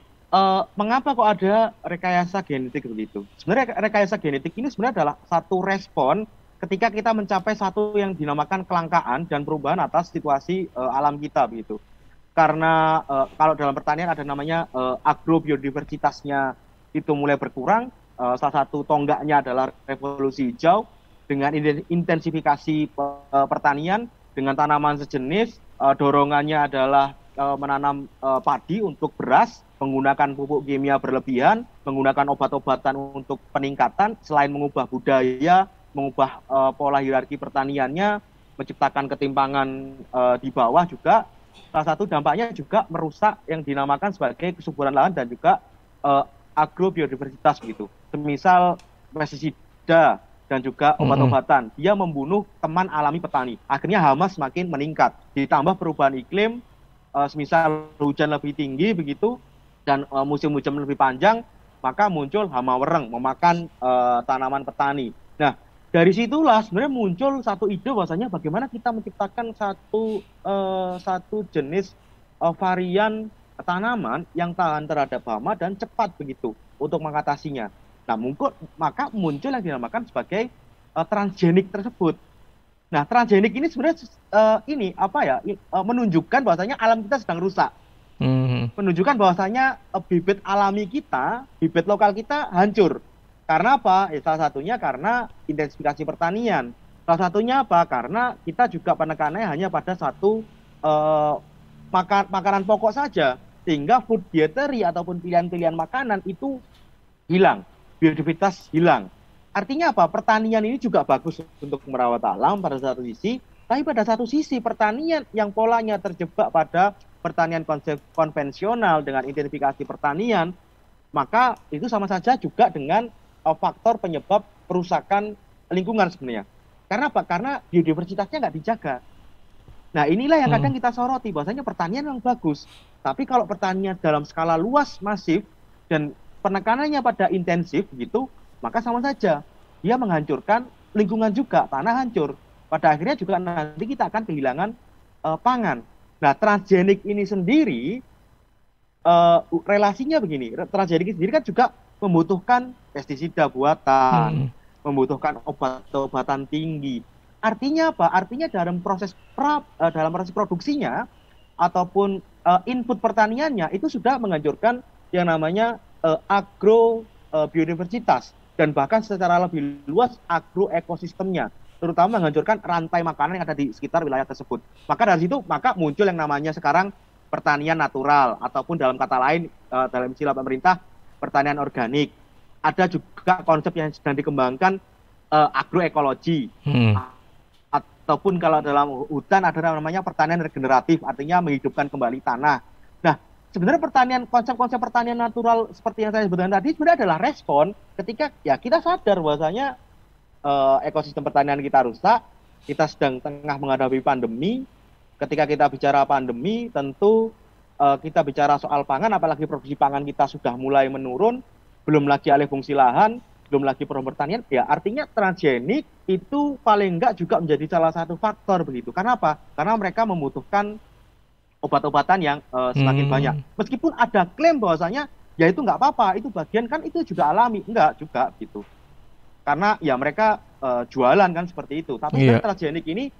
mengapa kok ada rekayasa genetik begitu? Sebenarnya rekayasa genetik ini sebenarnya adalah satu respon ketika kita mencapai satu yang dinamakan kelangkaan dan perubahan atas situasi alam kita begitu. Karena kalau dalam pertanian ada namanya agrobiodiversitasnya itu mulai berkurang, salah satu tonggaknya adalah revolusi hijau dengan intensifikasi pertanian dengan tanaman sejenis, dorongannya adalah menanam padi untuk beras, menggunakan pupuk kimia berlebihan, menggunakan obat-obatan untuk peningkatan, selain mengubah budaya, mengubah pola hierarki pertaniannya, menciptakan ketimpangan di bawah juga. Salah satu dampaknya juga merusak yang dinamakan sebagai kesuburan lahan dan juga agrobiodiversitas begitu. Semisal pestisida dan juga obat-obatan, dia membunuh teman alami petani. Akhirnya hama semakin meningkat. Ditambah perubahan iklim, semisal hujan lebih tinggi begitu dan musim hujan lebih panjang, maka muncul hama wereng memakan tanaman petani. Nah, dari situlah sebenarnya muncul satu ide bahwasanya bagaimana kita menciptakan satu jenis varian tanaman yang tahan terhadap hama dan cepat begitu untuk mengatasinya. Nah, maka muncul yang dinamakan sebagai transgenik tersebut. Nah, transgenik ini sebenarnya menunjukkan bahwasanya alam kita sedang rusak. Menunjukkan bahwasanya bibit alami kita, bibit lokal kita hancur. Karena apa? Salah satunya karena intensifikasi pertanian. Salah satunya apa? Karena kita juga penekanannya hanya pada satu makanan pokok saja. Sehingga food dietary ataupun pilihan-pilihan makanan itu hilang. Biodiversitas hilang. Artinya apa? Pertanian ini juga bagus untuk merawat alam pada satu sisi, tapi pada satu sisi pertanian yang polanya terjebak pada pertanian konvensional dengan intensifikasi pertanian, maka itu sama saja juga dengan faktor penyebab perusakan lingkungan sebenarnya. Karena apa? Karena biodiversitasnya nggak dijaga. Nah, inilah yang kadang kita soroti, bahwasanya pertanian yang bagus, tapi kalau pertanian dalam skala luas, masif, dan penekanannya pada intensif gitu, maka sama saja dia menghancurkan lingkungan juga, tanah hancur. Pada akhirnya juga nanti kita akan kehilangan pangan. Nah, transgenik ini sendiri relasinya begini, transgenik ini sendiri kan juga membutuhkan pestisida buatan, membutuhkan obat-obatan tinggi. Artinya apa? Artinya dalam proses produksinya ataupun input pertaniannya itu sudah menghancurkan yang namanya agrobiodiversitas dan bahkan secara lebih luas agroekosistemnya, terutama menghancurkan rantai makanan yang ada di sekitar wilayah tersebut. Maka dari situ muncul yang namanya sekarang pertanian natural ataupun dalam kata lain dalam istilah pemerintah pertanian organik. Ada juga konsep yang sedang dikembangkan agroekologi. Ataupun kalau dalam hutan ada namanya pertanian regeneratif, artinya menghidupkan kembali tanah. Nah, sebenarnya konsep-konsep pertanian natural seperti yang saya sebutkan tadi sebenarnya adalah respon ketika ya kita sadar bahwasanya ekosistem pertanian kita rusak, kita sedang tengah menghadapi pandemi. Ketika kita bicara pandemi, tentu kita bicara soal pangan, apalagi produksi pangan kita sudah mulai menurun, belum lagi alih fungsi lahan, belum lagi program pertanian, ya artinya transgenik itu paling enggak juga menjadi salah satu faktor begitu. Karena apa? Karena mereka membutuhkan obat-obatan yang semakin banyak. Meskipun ada klaim bahwasanya ya itu nggak apa-apa, itu bagian kan itu juga alami, enggak juga gitu. Karena ya mereka jualan kan seperti itu. Tapi kan transgenik ini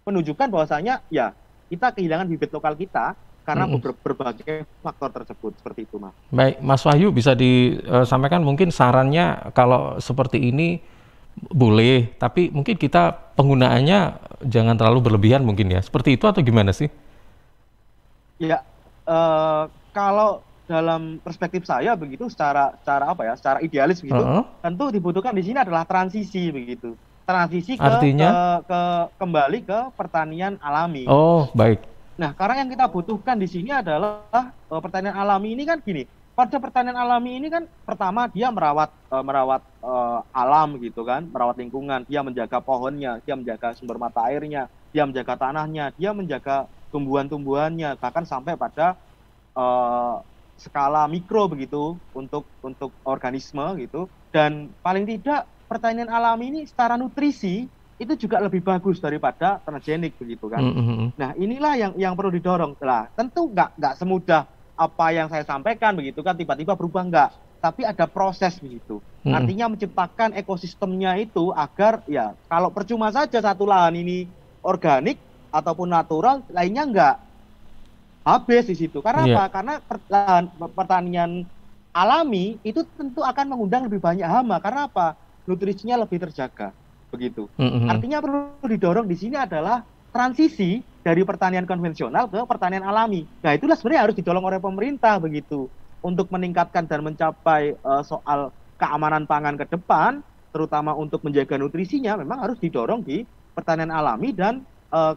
menunjukkan bahwasanya ya kita kehilangan bibit lokal kita karena berbagai faktor tersebut, seperti itu, Mas. Baik, Mas Wahyu bisa disampaikan mungkin sarannya kalau seperti ini boleh, tapi mungkin kita penggunaannya jangan terlalu berlebihan mungkin ya. Seperti itu atau gimana sih? Ya, kalau dalam perspektif saya begitu, secara idealis begitu, tentu dibutuhkan di sini adalah transisi begitu. Transisi kembali ke pertanian alami. Oh, baik. Nah, karena yang kita butuhkan di sini adalah pertanian alami ini kan gini. Pada pertanian alami ini kan pertama dia merawat alam gitu kan, merawat lingkungan, dia menjaga pohonnya, dia menjaga sumber mata airnya, dia menjaga tanahnya, dia menjaga tumbuhan-tumbuhannya, bahkan sampai pada skala mikro begitu untuk organisme gitu. Dan paling tidak pertanian alami ini secara nutrisi itu juga lebih bagus daripada transgenik begitu kan. Nah, inilah yang perlu didorong. Lah, tentu nggak semudah apa yang saya sampaikan begitu kan tiba-tiba berubah enggak, tapi ada proses begitu. Artinya menciptakan ekosistemnya itu agar ya kalau percuma saja satu lahan ini organik ataupun natural, lainnya enggak habis di situ. Karena apa? Karena pertanian alami itu tentu akan mengundang lebih banyak hama. Karena apa? Nutrisinya lebih terjaga. Begitu. Artinya perlu didorong di sini adalah transisi dari pertanian konvensional ke pertanian alami. Nah, itulah sebenarnya harus didorong oleh pemerintah begitu untuk meningkatkan dan mencapai soal keamanan pangan ke depan, terutama untuk menjaga nutrisinya, memang harus didorong di pertanian alami dan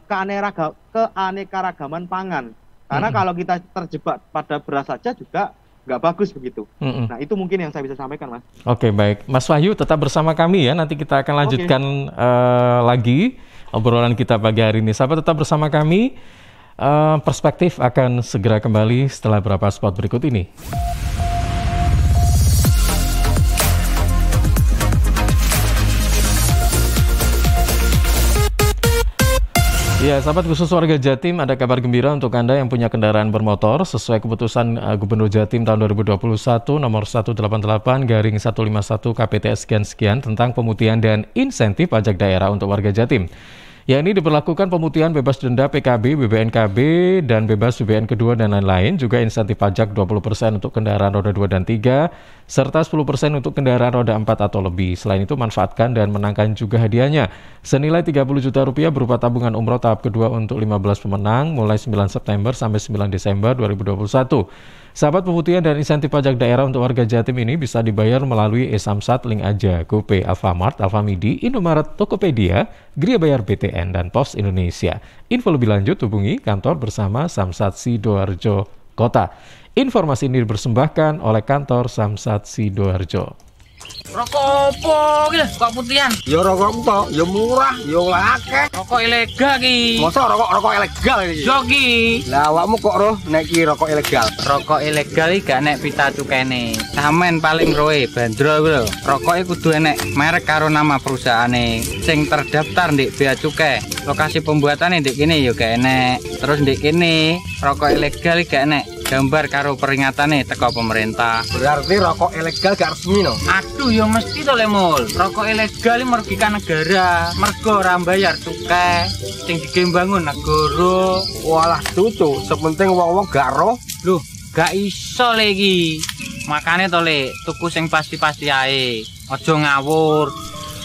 keanekaragaman pangan. Karena kalau kita terjebak pada beras saja juga nggak bagus begitu. Nah, itu mungkin yang saya bisa sampaikan, Mas. Oke, baik. Mas Wahyu tetap bersama kami ya. Nanti kita akan lanjutkan lagi obrolan kita pagi hari ini. Sahabat tetap bersama kami. Perspektif akan segera kembali setelah beberapa spot berikut ini. Ya, sahabat khusus warga Jatim, ada kabar gembira untuk Anda yang punya kendaraan bermotor sesuai keputusan Gubernur Jatim tahun 2021 nomor 188/151 KPTS sekian tentang pemutihan dan insentif pajak daerah untuk warga Jatim. Ya, ini diberlakukan pemutihan bebas denda PKB, BBNKB, dan bebas BBN kedua dan lain-lain, juga insentif pajak 20% untuk kendaraan roda 2 dan 3, serta 10% untuk kendaraan roda 4 atau lebih. Selain itu, manfaatkan dan menangkan juga hadiahnya senilai 30 juta rupiah berupa tabungan umroh tahap kedua untuk 15 pemenang mulai 9 September sampai 9 Desember 2021. Sahabat, pemutihan dan insentif pajak daerah untuk warga Jatim ini bisa dibayar melalui e-Samsat, Link Aja, GoPay, Alfamart, Alfamidi, Indomaret, Tokopedia, Gria Bayar BTN, dan Pos Indonesia. Info lebih lanjut hubungi kantor bersama Samsat Sidoarjo Kota. Informasi ini dipersembahkan oleh kantor Samsat Sidoarjo. Rokok opo iki kok putihan? Ya rokok tok, ya murah, ya akeh. Rokok ilegal ki. Masa rokok ilegal iki? Yo ki. Lah awakmu kok roh nek iki rokok ilegal? Rokok ilegal iki gak nek pita cukene. Samen paling roe bandro kuwi lho. Rokoke kudu enek merek karo nama perusahaane sing terdaftar ndek bea cukai. Lokasi pembuatane ndek kene ya gak enek. Terus ndek kene rokok ilegal iki gak enek gambar karo peringatane teko pemerintah. Berarti rokok ilegal gak resmi no? Aduh ya mesti to Lemul. Rokok ilegal merugikan negara. Mergo ora mbayar cukai sing digembangun negara. Walah cucu, sepenting wong-wong gak roh. Loh, gak iso lagi. Makane to Le, tuku sing pasti-pasti ae. Aja ngawur.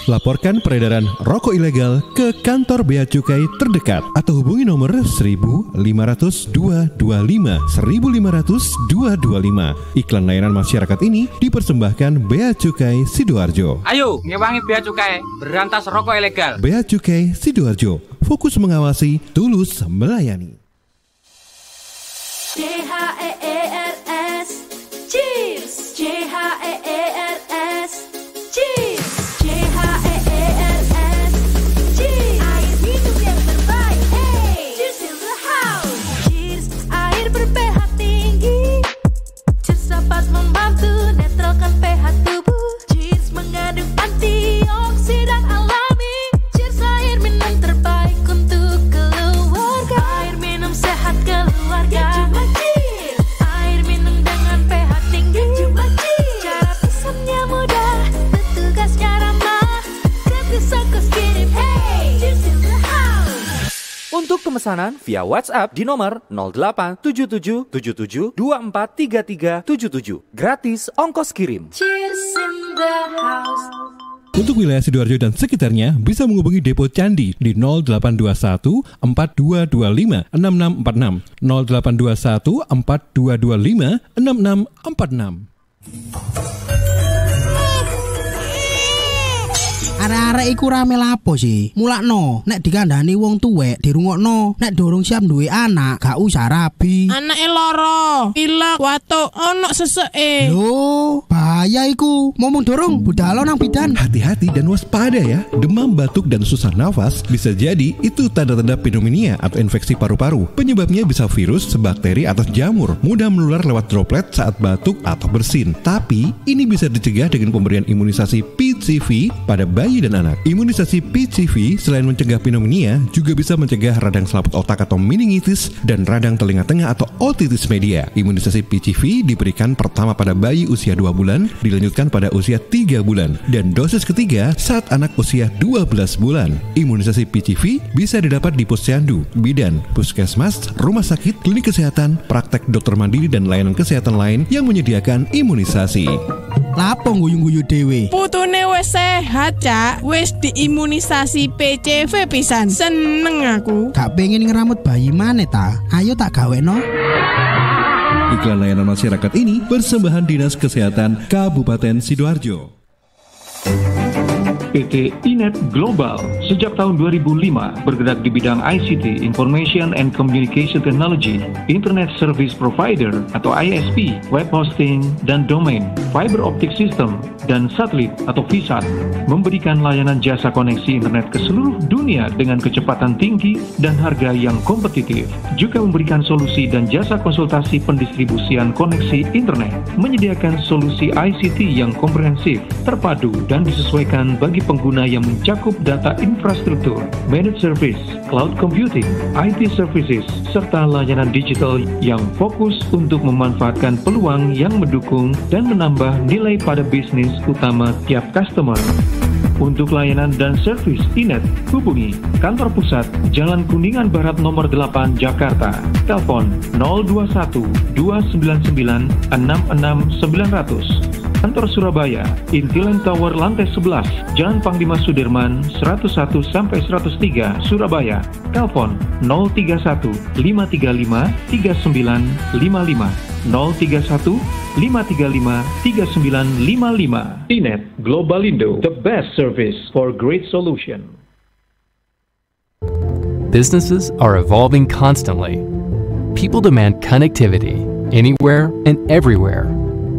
Laporkan peredaran rokok ilegal ke kantor Bea Cukai terdekat atau hubungi nomor 1.500-225 1.500-225. Iklan layanan masyarakat ini dipersembahkan Bea Cukai Sidoarjo. Ayo, ngewangi Bea Cukai, berantas rokok ilegal. Bea Cukai Sidoarjo, fokus mengawasi, tulus melayani. CHEERS, cheers. CHEERS, cheers. Membantu netralkan pH tubuh. Cheers mengandung antioksidan alami. Cheers air minum terbaik untuk keluarga. Air minum sehat keluarga. Cheers. Air minum dengan pH tinggi. Cara pesannya mudah, petugasnya ramah. Gratis ongkos kirim. Hey, cheers in the house. Untuk pemesanan via WhatsApp di nomor 087777243377. Gratis ongkos kirim. Cheers in the house. Untuk wilayah Sidoarjo dan sekitarnya bisa menghubungi Depo Candi di 0821 4225 6646 0821 4225 6646. Arek-arek iku rame lapo sih? Mulakno, nek dikandani wong tuwek dirungokno, nek durung siap duwe anak, gak usah rabi. Anake loro, pilek, watuk, ono seseke. Loh, bahaya iku. Ngomong dorong, budalo nang bidan. Hati-hati dan waspada ya. Demam, batuk, dan susah nafas bisa jadi itu tanda-tanda pneumonia atau infeksi paru-paru. Penyebabnya bisa virus, bakteri, atau jamur. Mudah menular lewat droplet saat batuk atau bersin. Tapi, ini bisa dicegah dengan pemberian imunisasi PCV pada bayi dan anak. Imunisasi PCV selain mencegah pneumonia juga bisa mencegah radang selaput otak atau meningitis dan radang telinga tengah atau otitis media. Imunisasi PCV diberikan pertama pada bayi usia 2 bulan, dilanjutkan pada usia 3 bulan, dan dosis ketiga saat anak usia 12 bulan. Imunisasi PCV bisa didapat di posyandu, bidan, puskesmas, rumah sakit, klinik kesehatan, praktek dokter mandiri, dan layanan kesehatan lain yang menyediakan imunisasi. Lapo guyu-guyu dhewe? Putune wis sehat, Cak. Wis diimunisasi PCV pisan. Seneng aku. Gak pengen ngeramut bayi maneh ta? Ayo tak gaweno. Iklan layanan masyarakat ini persembahan Dinas Kesehatan Kabupaten Sidoarjo. PT Inet Global sejak tahun 2005 bergerak di bidang ICT, Information and Communication Technology, Internet Service Provider atau ISP, web hosting dan domain, fiber optic system, dan satelit atau VSAT, memberikan layanan jasa koneksi internet ke seluruh dunia dengan kecepatan tinggi dan harga yang kompetitif. Juga memberikan solusi dan jasa konsultasi pendistribusian koneksi internet, menyediakan solusi ICT yang komprehensif, terpadu, dan disesuaikan bagi pengguna yang mencakup data infrastruktur, managed service, cloud computing, IT services, serta layanan digital yang fokus untuk memanfaatkan peluang yang mendukung dan menambah nilai pada bisnis utama tiap customer. Untuk layanan dan servis Inet, hubungi kantor pusat Jalan Kuningan Barat nomor 8 Jakarta. Telepon 021 299 66900. Kantor Surabaya, Intiland Tower lantai 11, Jalan Panglima Sudirman 101-103 Surabaya. Telepon 031 535 3955 031 535 3955. Inet Globalindo, the best service for great solution. Businesses are evolving constantly. People demand connectivity anywhere and everywhere.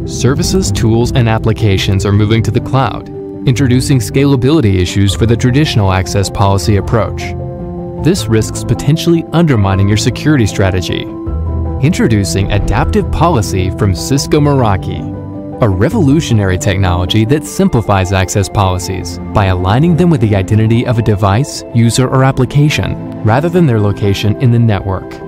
Services, tools, and applications are moving to the cloud, introducing scalability issues for the traditional access policy approach. This risks potentially undermining your security strategy. Introducing Adaptive Policy from Cisco Meraki, a revolutionary technology that simplifies access policies by aligning them with the identity of a device, user, or application, rather than their location in the network.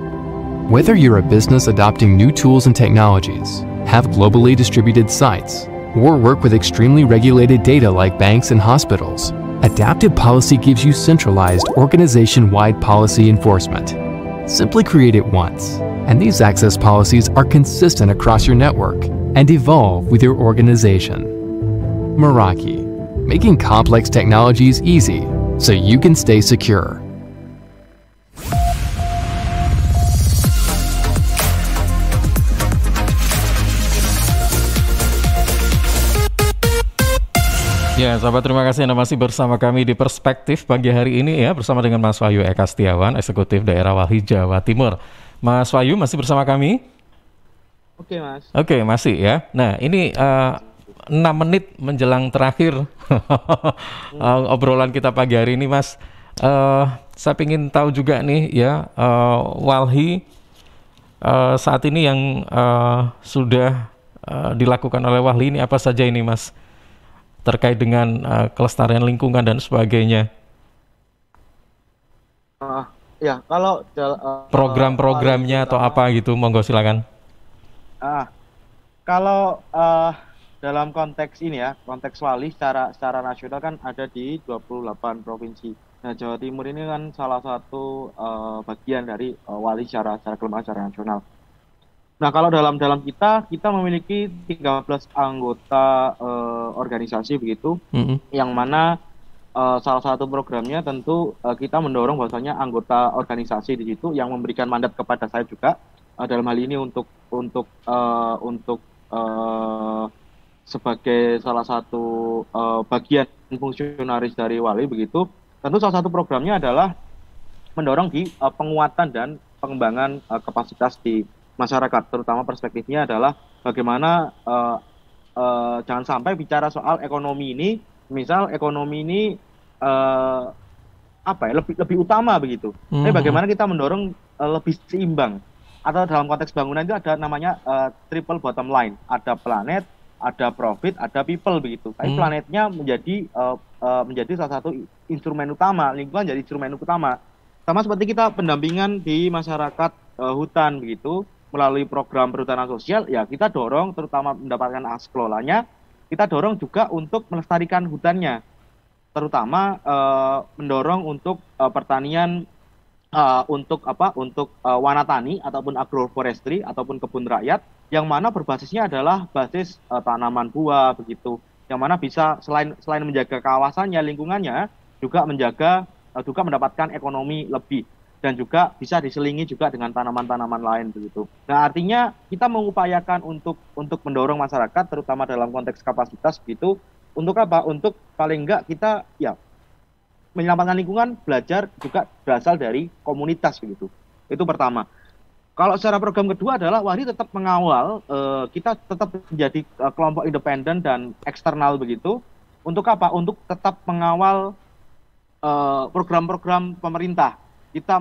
Whether you're a business adopting new tools and technologies, have globally distributed sites, or work with extremely regulated data like banks and hospitals, Adaptive Policy gives you centralized, organization-wide policy enforcement. Simply create it once, and these access policies are consistent across your network and evolve with your organization. Meraki, making complex technologies easy so you can stay secure. Ya, sahabat, terima kasih Anda masih bersama kami di Perspektif pagi hari ini ya, bersama dengan Mas Wahyu Eka Setiawan, Eksekutif Daerah Walhi Jawa Timur. Mas Wahyu masih bersama kami? Oke, Mas. Oke, masih ya. Nah, ini 6 menit menjelang terakhir obrolan kita pagi hari ini, Mas. Saya ingin tahu juga nih ya, Walhi saat ini yang sudah dilakukan oleh Walhi ini apa saja ini, Mas? Terkait dengan kelestarian lingkungan dan sebagainya. Ya, kalau program-programnya atau apa gitu, monggo silakan. Kalau dalam konteks ini ya, konteks Walhi secara nasional kan ada di 28 provinsi. Nah, Jawa Timur ini kan salah satu bagian dari Walhi secara kelembagaan secara nasional. Nah, kalau dalam kita memiliki 13 anggota organisasi begitu, yang mana salah satu programnya tentu kita mendorong bahwasanya anggota organisasi di situ yang memberikan mandat kepada saya juga dalam hal ini untuk sebagai salah satu bagian fungsionaris dari Walhi begitu. Tentu salah satu programnya adalah mendorong di penguatan dan pengembangan kapasitas di masyarakat, terutama perspektifnya adalah bagaimana jangan sampai bicara soal ekonomi ini, misal ekonomi ini lebih utama begitu. Tapi bagaimana kita mendorong lebih seimbang, atau dalam konteks bangunan itu ada namanya triple bottom line, ada planet, ada profit, ada people begitu. Tapi planetnya menjadi salah satu instrumen utama, lingkungan jadi instrumen utama. Sama seperti kita pendampingan di masyarakat hutan begitu. Melalui program perhutanan sosial, ya kita dorong terutama mendapatkan hak kelolanya, kita dorong juga untuk melestarikan hutannya, terutama mendorong untuk pertanian untuk wanatani ataupun agroforestry ataupun kebun rakyat yang mana berbasisnya adalah basis tanaman buah begitu, yang mana bisa selain menjaga kawasannya, lingkungannya, juga mendapatkan ekonomi lebih, dan juga bisa diselingi juga dengan tanaman-tanaman lain begitu. Nah, artinya kita mengupayakan untuk mendorong masyarakat terutama dalam konteks kapasitas begitu, untuk apa? Untuk paling enggak kita ya menyelamatkan lingkungan, belajar juga berasal dari komunitas begitu. Itu pertama. Kalau secara program kedua adalah Wali tetap mengawal, kita tetap menjadi kelompok independen dan eksternal begitu. Untuk apa? Untuk tetap mengawal program-program pemerintah. Kita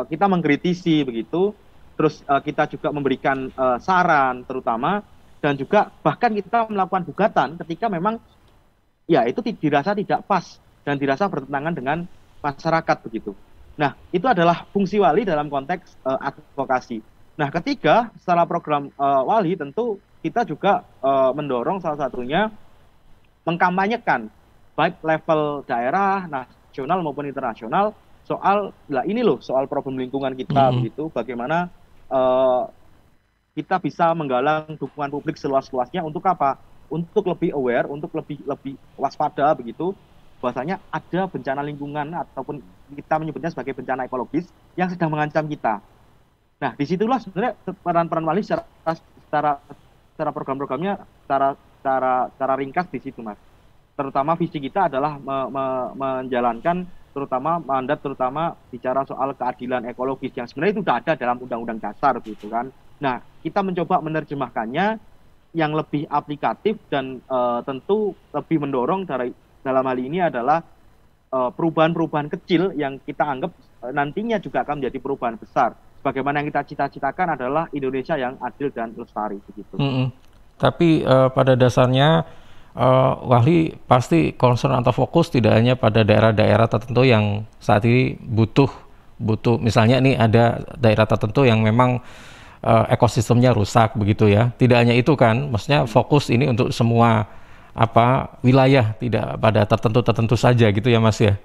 kita mengkritisi begitu. Terus kita juga memberikan saran terutama, dan juga bahkan kita melakukan gugatan ketika memang ya itu dirasa tidak pas dan dirasa bertentangan dengan masyarakat begitu. Nah, itu adalah fungsi Wali dalam konteks advokasi. Nah, ketiga, setelah program Wali tentu kita juga mendorong salah satunya mengkampanyekan baik level daerah, nasional maupun internasional soal soal problem lingkungan kita begitu, bagaimana kita bisa menggalang dukungan publik seluas-luasnya untuk apa? Untuk lebih aware, untuk lebih waspada begitu, bahwasanya ada bencana lingkungan ataupun kita menyebutnya sebagai bencana ekologis yang sedang mengancam kita. Nah, disitulah sebenarnya peran Wali secara program-programnya secara ringkas di situ, Mas. Terutama visi kita adalah menjalankan terutama mandat bicara soal keadilan ekologis yang sebenarnya itu sudah ada dalam Undang-Undang Dasar gitu kan. Nah, kita mencoba menerjemahkannya yang lebih aplikatif dan tentu lebih mendorong dalam hal ini adalah perubahan-perubahan kecil yang kita anggap nantinya juga akan menjadi perubahan besar. Bagaimana yang kita cita-citakan adalah Indonesia yang adil dan lestari begitu. Tapi pada dasarnya Wali pasti concern atau fokus tidak hanya pada daerah-daerah tertentu yang saat ini butuh misalnya nih ada daerah tertentu yang memang ekosistemnya rusak begitu ya. Tidak hanya itu kan, maksudnya fokus ini untuk semua wilayah, tidak pada tertentu saja gitu ya Mas ya.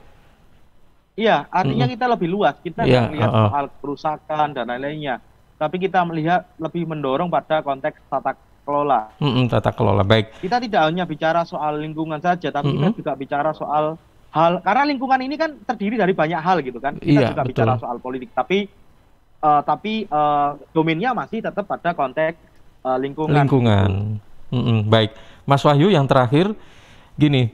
Iya, artinya kita lebih luas, kita melihat soal kerusakan dan lain-lainnya. Tapi kita melihat lebih mendorong pada konteks tata kelola. Tata kelola, baik. Kita tidak hanya bicara soal lingkungan saja, tapi kita juga bicara soal hal, karena lingkungan ini kan terdiri dari banyak hal gitu kan. Kita juga bicara soal politik, tapi domainnya masih tetap pada konteks lingkungan. Baik. Mas Wahyu, yang terakhir, gini,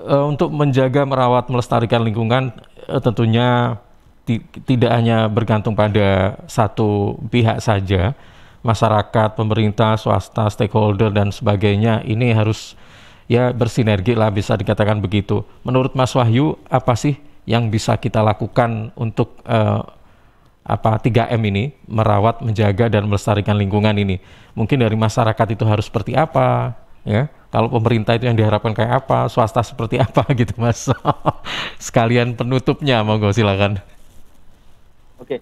untuk menjaga, merawat, melestarikan lingkungan tentunya tidak hanya bergantung pada satu pihak saja, masyarakat, pemerintah, swasta, stakeholder, dan sebagainya, ini harus ya bersinergi lah, bisa dikatakan begitu. Menurut Mas Wahyu, apa sih yang bisa kita lakukan untuk 3M ini, merawat, menjaga, dan melestarikan lingkungan ini? Mungkin dari masyarakat itu harus seperti apa, ya? Kalau pemerintah itu yang diharapkan kayak apa, swasta seperti apa gitu, Mas? Sekalian penutupnya, monggo silakan. Oke.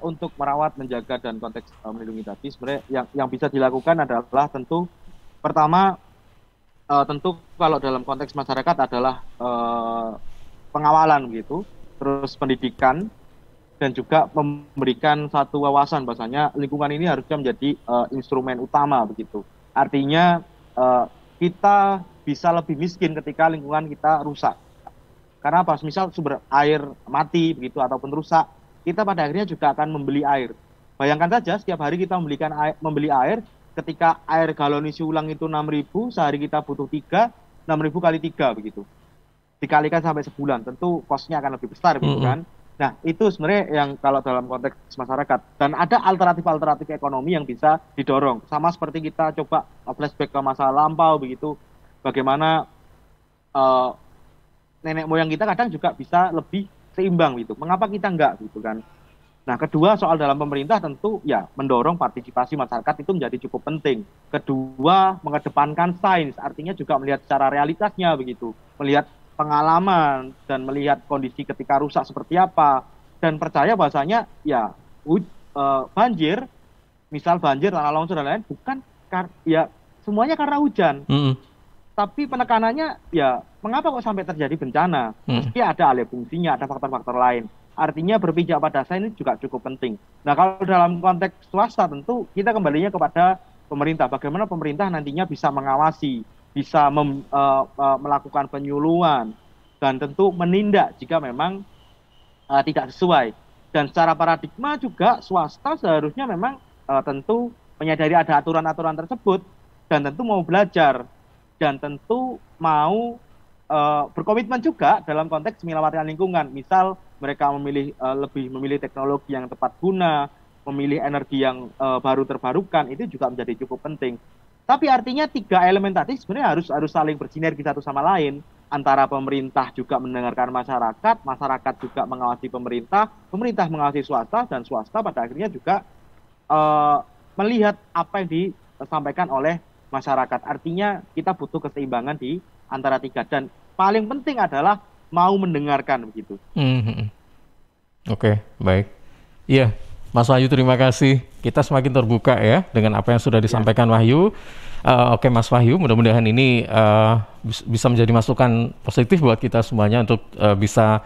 Untuk merawat, menjaga, dan konteks melindungi tadi, sebenarnya yang bisa dilakukan adalah tentu pertama, tentu kalau dalam konteks masyarakat adalah pengawalan gitu, terus pendidikan, dan juga memberikan satu wawasan bahwasanya lingkungan ini harusnya menjadi instrumen utama begitu. Artinya kita bisa lebih miskin ketika lingkungan kita rusak. Karena apa? Misal sumber air mati begitu ataupun rusak, kita pada akhirnya juga akan membeli air. Bayangkan saja setiap hari kita membeli air, ketika air galon isi ulang itu 6.000, sehari kita butuh 6.000 kali 3 begitu. Dikalikan sampai sebulan, tentu kosnya akan lebih besar gitu kan. Nah, itu sebenarnya yang kalau dalam konteks masyarakat. Dan ada alternatif-alternatif ekonomi yang bisa didorong. Sama seperti kita coba flashback ke masa lampau begitu. Bagaimana nenek moyang kita kadang juga bisa lebih seimbang gitu. Mengapa kita enggak gitu kan. Nah, kedua soal dalam pemerintah tentu ya mendorong partisipasi masyarakat itu menjadi cukup penting. Kedua, mengedepankan sains, artinya juga melihat secara realitasnya begitu. Melihat pengalaman dan melihat kondisi ketika rusak seperti apa, dan percaya bahwasanya ya banjir, misal banjir, tanah longsor dan lain-lain bukan ya semuanya karena hujan. tapi penekanannya ya mengapa kok sampai terjadi bencana? Meski ada alih fungsinya, ada faktor-faktor lain. Artinya berpijak pada saya ini juga cukup penting. Nah, kalau dalam konteks swasta tentu kita kembalinya kepada pemerintah. Bagaimana pemerintah nantinya bisa mengawasi, bisa melakukan penyuluhan, dan tentu menindak jika memang tidak sesuai. Dan secara paradigma juga swasta seharusnya memang tentu menyadari ada aturan-aturan tersebut dan tentu mau belajar dan tentu mau berkomitmen juga dalam konteks menyelamatkan lingkungan. Misal mereka lebih memilih teknologi yang tepat guna, memilih energi yang baru terbarukan, itu juga menjadi cukup penting. Tapi artinya 3 elemen tadi sebenarnya harus saling bersinergi satu sama lain. Antara pemerintah juga mendengarkan masyarakat, masyarakat juga mengawasi pemerintah, pemerintah mengawasi swasta, dan swasta pada akhirnya juga melihat apa yang disampaikan oleh masyarakat. Artinya kita butuh keseimbangan di antara 3, dan paling penting adalah mau mendengarkan begitu. Oke, baik. Iya, Mas Wahyu, terima kasih. Kita semakin terbuka ya dengan apa yang sudah disampaikan Wahyu. Oke, Mas Wahyu, mudah-mudahan ini bisa menjadi masukan positif buat kita semuanya untuk bisa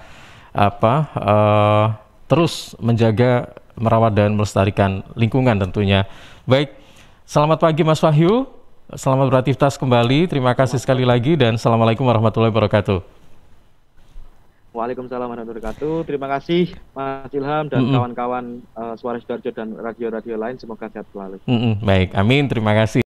terus menjaga, merawat dan melestarikan lingkungan tentunya. Baik, selamat pagi Mas Wahyu. Selamat beraktivitas kembali. Terima kasih sekali lagi dan Assalamualaikum warahmatullahi wabarakatuh. Waalaikumsalam warahmatullahi wabarakatuh. Terima kasih Mas Ilham dan kawan-kawan Suara Sidoarjo dan radio-radio lain. Semoga sehat selalu. Baik, amin. Terima kasih.